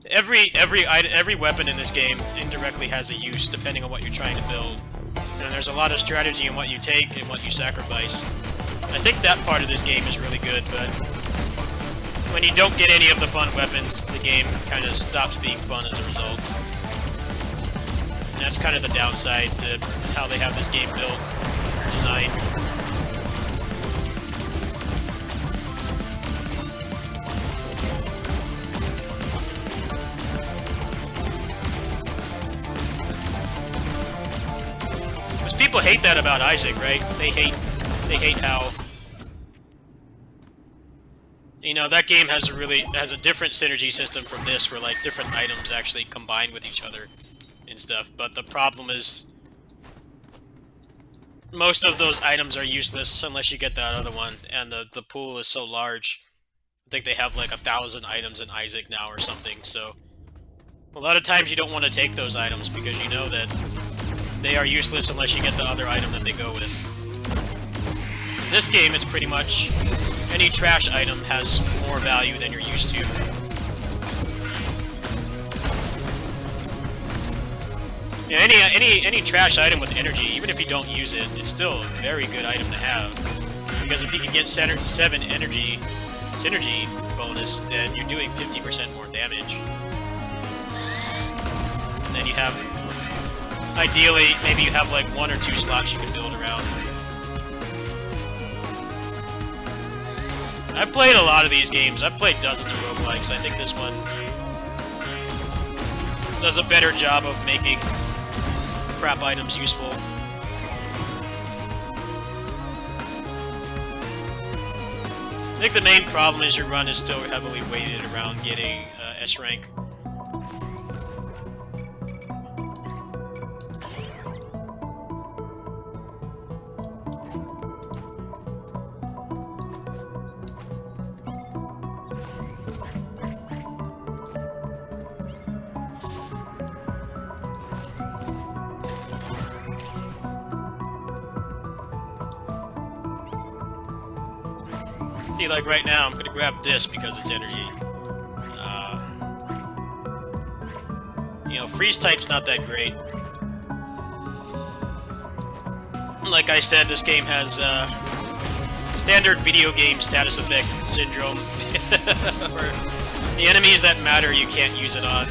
Every weapon in this game indirectly has a use depending on what you're trying to build. And there's a lot of strategy in what you take and what you sacrifice. I think that part of this game is really good, but when you don't get any of the fun weapons, the game kind of stops being fun as a result. And that's kind of the downside to how they have this game built, designed. Because people hate that about Isaac, right? They hate how, you know, that game has a different synergy system from this, where like different items actually combine with each other and stuff. But the problem is, most of those items are useless unless you get that other one, and the pool is so large. I think they have like 1,000 items in Isaac now or something. So a lot of times you don't want to take those items because you know that they are useless unless you get the other item that they go with. In this game, it's pretty much any trash item has more value than you're used to. Yeah, any trash item with energy, even if you don't use it, it's still a very good item to have. Because if you can get 7 energy synergy bonus, then you're doing 50% more damage. And then you have, ideally, maybe you have like 1 or 2 slots you can build around. I've played a lot of these games. I've played dozens of roguelikes. I think this one does a better job of making crap items useful. I think the main problem is your run is still heavily weighted around getting S rank. See, like right now, I'm gonna grab this because it's energy. You know, freeze type's not that great. Like I said, this game has standard video game status effect syndrome. Where the enemies that matter, you can't use it on.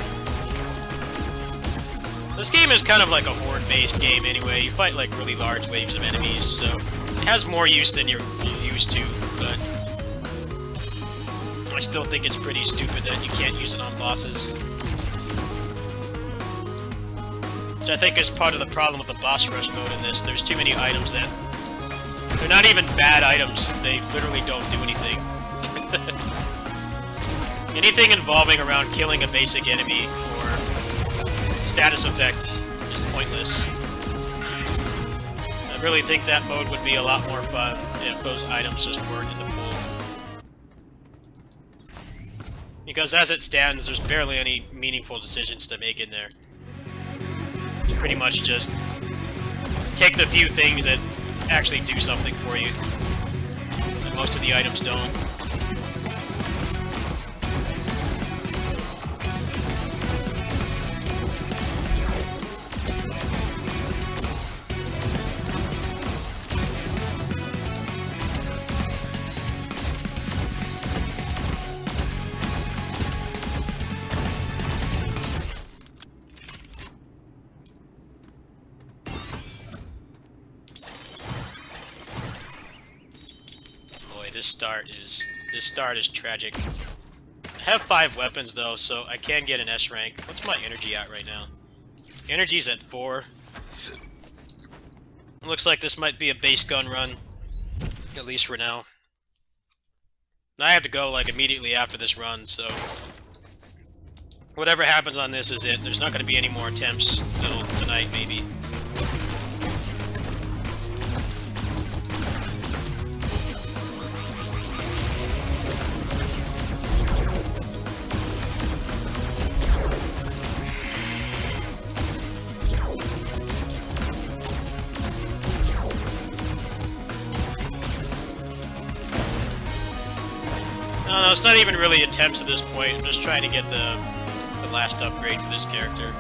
This game is kind of like a horde-based game anyway. You fight like really large waves of enemies, so it has more use than you're used to, but I still think it's pretty stupid that you can't use it on bosses. Which I think is part of the problem with the boss rush mode in this. There's too many items that... they're not even bad items. They literally don't do anything. Anything involving around killing a basic enemy or status effect is pointless. I really think that mode would be a lot more fun if those items just weren't in the pool. Because as it stands, there's barely any meaningful decisions to make in there. It's pretty much just take the few things that actually do something for you. And most of the items don't. This start is tragic. I have 5 weapons though, so I can get an S rank. What's my energy at right now? Energy's at 4. It looks like this might be a base gun run, at least for now. I have to go, like, immediately after this run, so... whatever happens on this is it. There's not going to be any more attempts until tonight, maybe. No, it's not even really attempts at this point. I'm just trying to get the last upgrade for this character.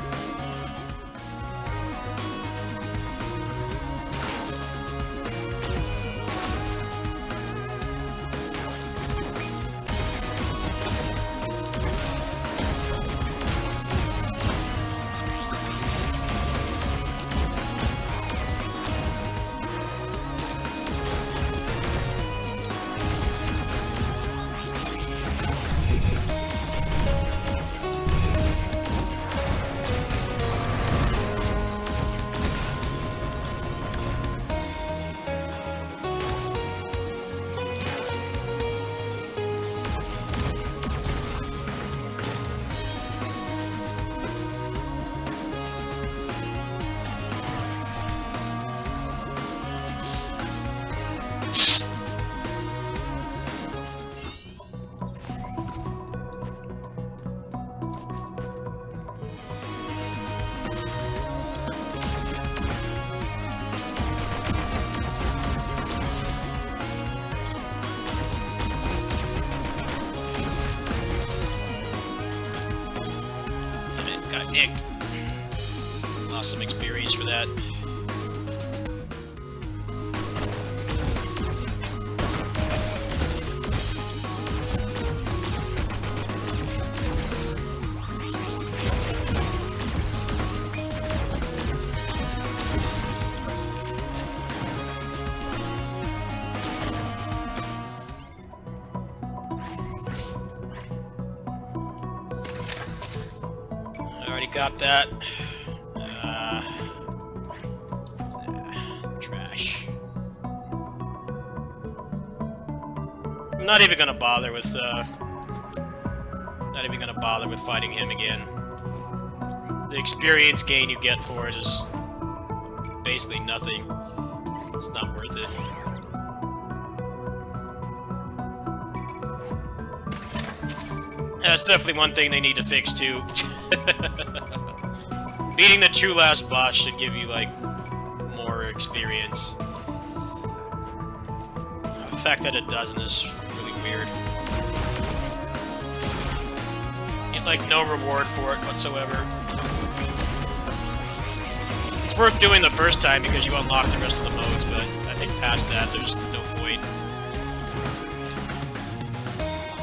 Got nicked. Lost some experience for that. Already got that. Trash. I'm not even gonna bother with fighting him again. The experience gain you get for it is basically nothing. It's not worth it. That's definitely one thing they need to fix too. Beating the true last boss should give you, like, more experience. The fact that it doesn't is really weird. Get, like, no reward for it whatsoever. It's worth doing the first time because you unlock the rest of the modes, but I think past that there's no point.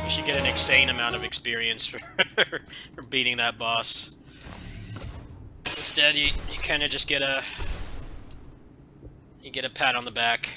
You should get an insane amount of experience for beating that boss. Instead, you kind of just get a pat on the back.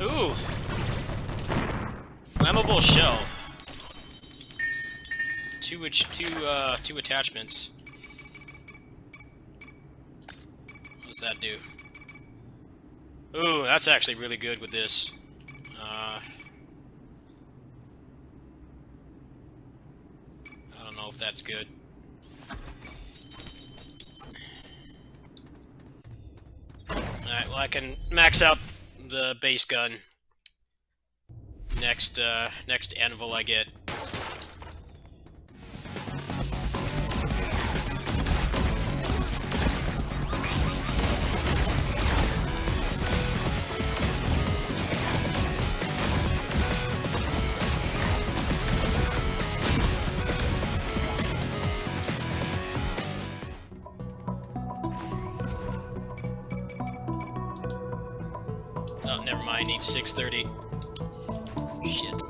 Ooh! Flammable shell. Two attachments. What does that do? Ooh, that's actually really good with this. I don't know if that's good. Alright, well I can max out the base gun next anvil I get. Oh, never mind, need 630. Shit.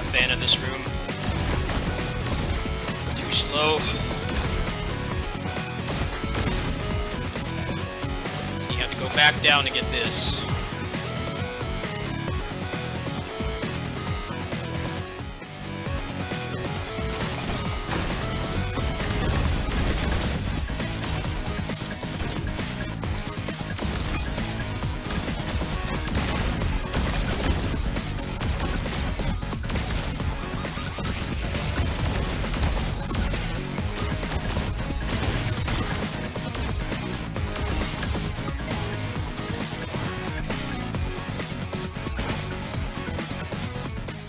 Fan in this room. Too slow. You have to go back down to get this.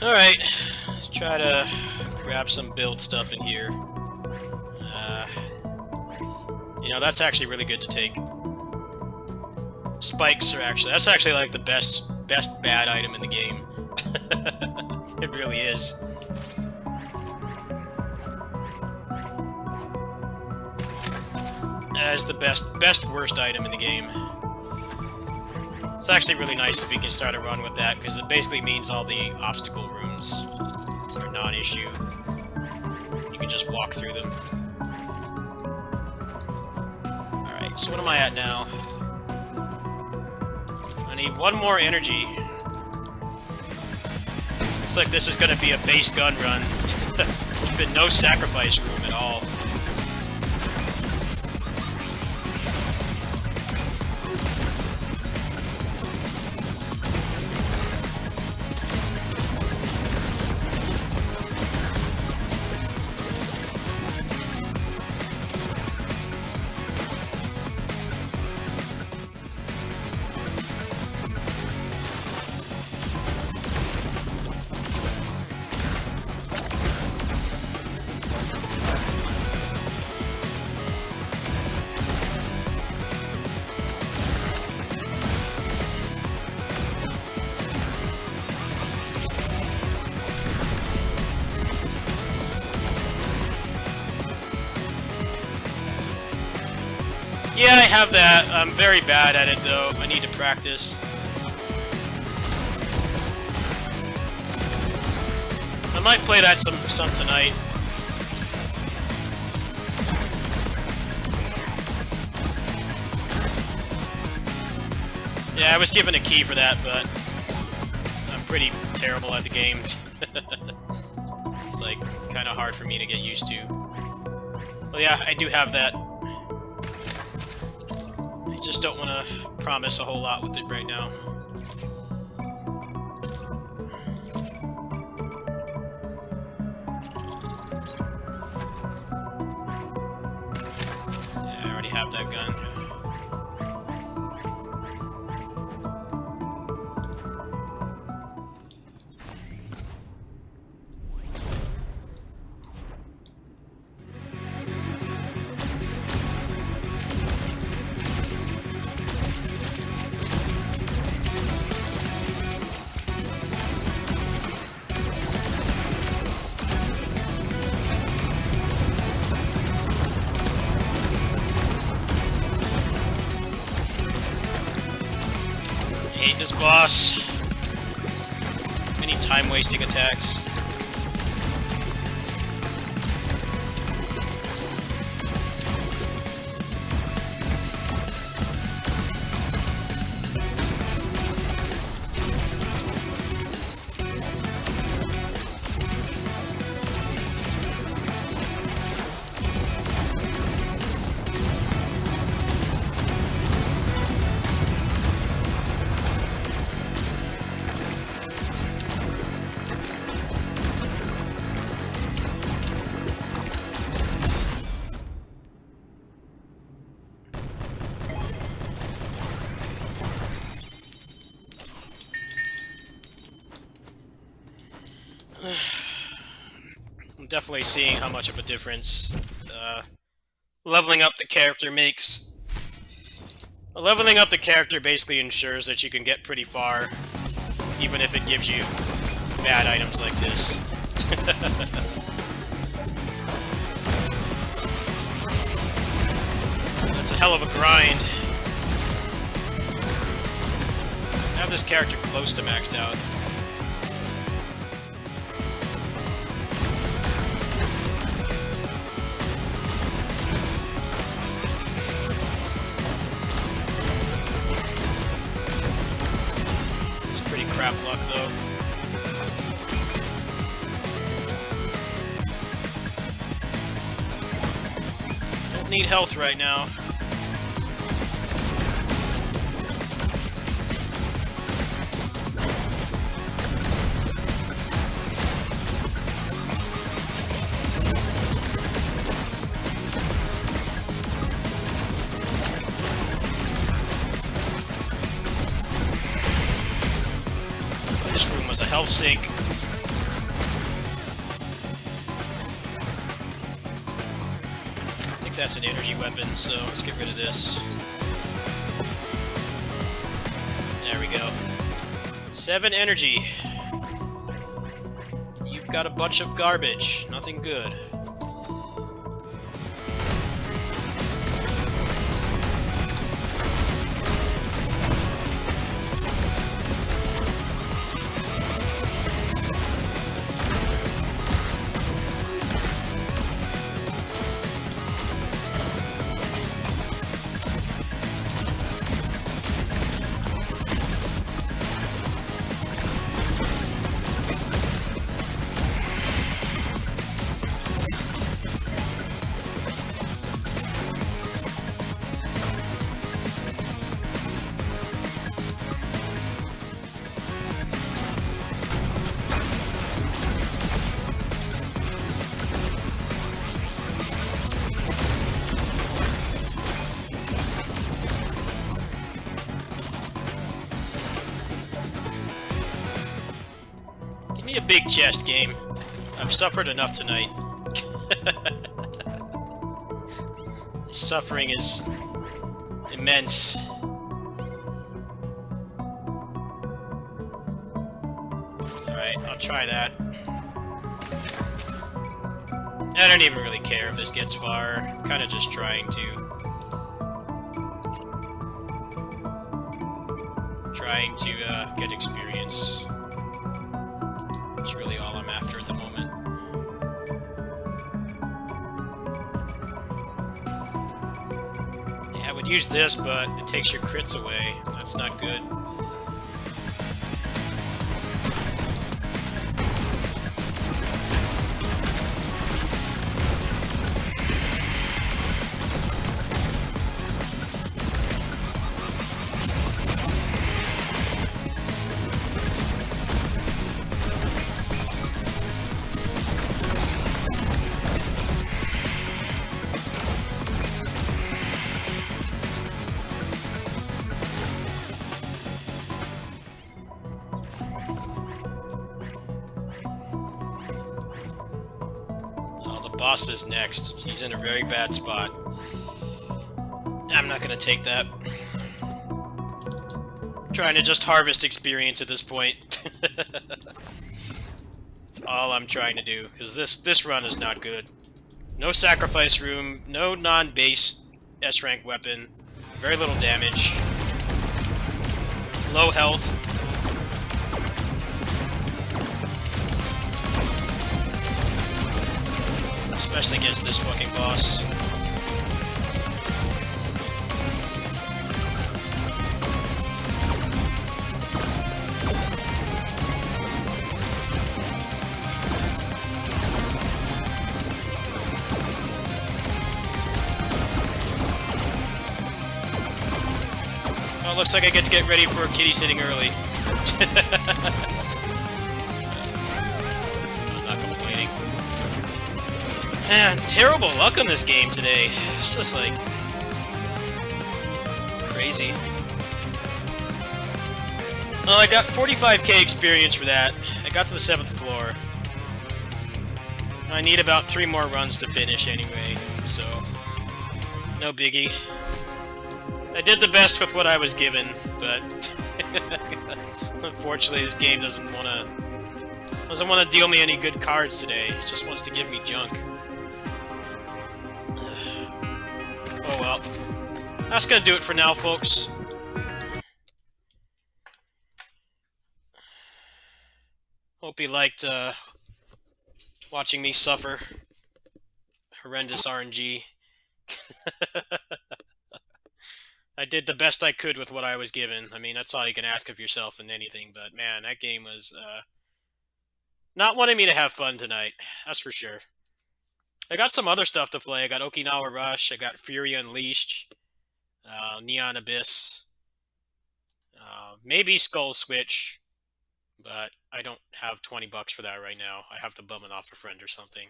Alright, let's try to grab some build stuff in here. You know, that's actually really good to take. Spikes are that's actually like the best bad item in the game. It really is. That's the best worst item in the game. It's actually really nice if you can start a run with that, because it basically means all the obstacle rooms are non-issue. You can just walk through them. Alright, so what am I at now? I need one more energy. Looks like this is going to be a base gun run. There's been no sacrifice room at all. Yeah, I have that. I'm very bad at it, though. I need to practice. I might play that some tonight. Yeah, I was given a key for that, but I'm pretty terrible at the game. It's like kind of hard for me to get used to. Well, yeah, I do have that. I just don't want to promise a whole lot with it right now. Yeah, I already have that gun. hate this boss. Many time-wasting attacks. I'm definitely seeing how much of a difference leveling up the character makes. Leveling up the character basically ensures that you can get pretty far, even if it gives you bad items like this. That's a hell of a grind. I have this character close to maxed out. Crap luck, though. Don't need health right now. Health sink. I think that's an energy weapon, so let's get rid of this. There we go. 7 energy. You've got a bunch of garbage. Nothing good. A big chest game. I've suffered enough tonight. Suffering is immense. Alright, I'll try that. I don't even really care if this gets far. I'm kind of just trying to get experience. That's really all I'm after at the moment. Yeah, I would use this, but it takes your crits away. That's not good. Boss is next. He's in a very bad spot. I'm not gonna take that. I'm trying to just harvest experience at this point. That's all I'm trying to do, because this run is not good. No sacrifice room, no non-base S-rank weapon, very little damage. Low health. Especially against this fucking boss. Oh, looks like I get to get ready for kitty sitting early. I'm not complaining. Man, terrible luck on this game today. It's just like crazy. Well, I got 45k experience for that. I got to the 7th floor. I need about 3 more runs to finish anyway, so no biggie. I did the best with what I was given, but unfortunately this game doesn't want to deal me any good cards today. It just wants to give me junk. Oh well. That's gonna do it for now, folks. Hope you liked watching me suffer horrendous RNG. I did the best I could with what I was given. I mean, that's all you can ask of yourself in anything, but man, that game was not wanting me to have fun tonight. That's for sure. I got some other stuff to play. I got Okinawa Rush, I got Fury Unleashed, Neon Abyss, maybe Skull Switch, but I don't have 20 bucks for that right now. I have to bum it off a friend or something.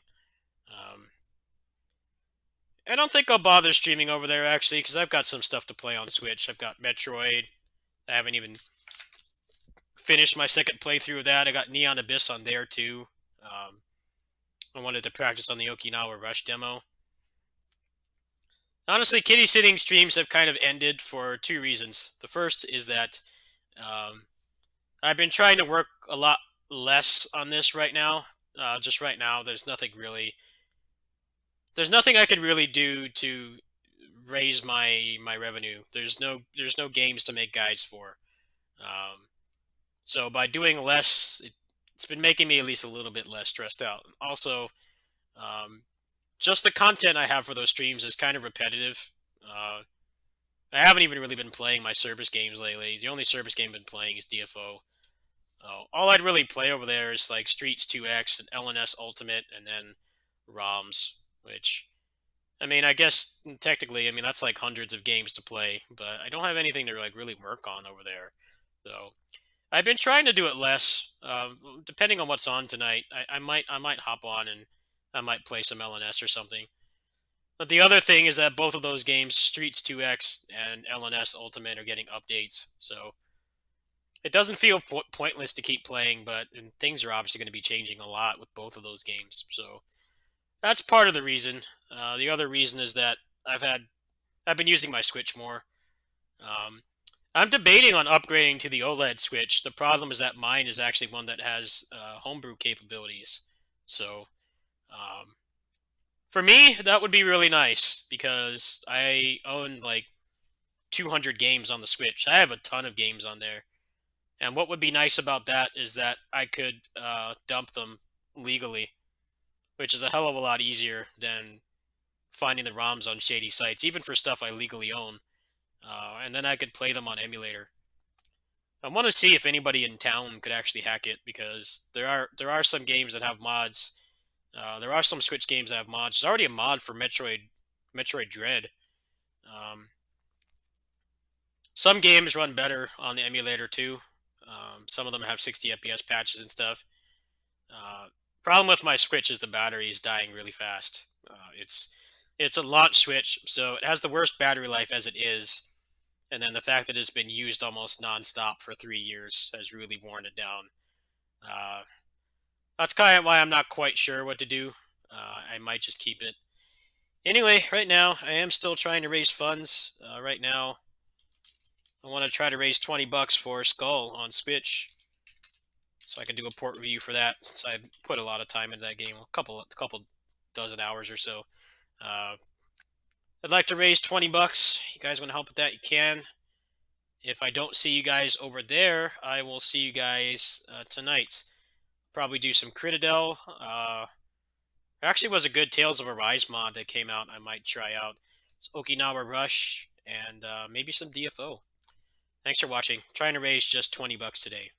I don't think I'll bother streaming over there, actually, because I've got some stuff to play on Switch. I've got Metroid. I haven't even finished my second playthrough of that. I got Neon Abyss on there, too. I wanted to practice on the Okinawa Rush demo. Honestly, kitty sitting streams have kind of ended for 2 reasons. The first is that I've been trying to work a lot less on this right now. Just right now, there's nothing I could really do to raise my revenue. There's no games to make guides for. So by doing less, it's been making me at least a little bit less stressed out. Also, just the content I have for those streams is kind of repetitive. I haven't even really been playing my service games lately. The only service game I've been playing is DFO. All I'd really play over there is like Streets 2X and LNS Ultimate, and then ROMs, which, I mean, I guess technically, I mean, that's like hundreds of games to play, but I don't have anything to like really work on over there. So I've been trying to do it less. Depending on what's on tonight, I might hop on and I might play some LNS or something. But the other thing is that both of those games, Streets 2X and LNS Ultimate, are getting updates, so it doesn't feel pointless to keep playing, but things are obviously going to be changing a lot with both of those games. So that's part of the reason. The other reason is that I've been using my Switch more. I'm debating on upgrading to the OLED Switch. The problem is that mine is actually one that has homebrew capabilities. So for me, that would be really nice because I own like 200 games on the Switch. I have a ton of games on there. And what would be nice about that is that I could dump them legally, which is a hell of a lot easier than finding the ROMs on shady sites, even for stuff I legally own. And then I could play them on emulator. I want to see if anybody in town could actually hack it, because there are some games that have mods. There are some Switch games that have mods. There's already a mod for Metroid Dread. Some games run better on the emulator too. Some of them have 60 FPS patches and stuff. Problem with my Switch is the battery is dying really fast. It's a launch Switch, so it has the worst battery life as it is, and then the fact that it's been used almost non-stop for 3 years has really worn it down. That's kind of why I'm not quite sure what to do. I might just keep it. Anyway, right now, I am still trying to raise funds. Right now, I want to try to raise 20 bucks for Skull on Switch, so I can do a port review for that, since I put a lot of time into that game, a couple dozen hours or so. I'd like to raise 20 bucks. You guys want to help with that? You can. if I don't see you guys over there, I will see you guys tonight. Probably do some Critadel. There actually was a good Tales of Arise mod that came out. I might try out. It's Okinawa Rush and maybe some DFO. Thanks for watching. Trying to raise just $20 today.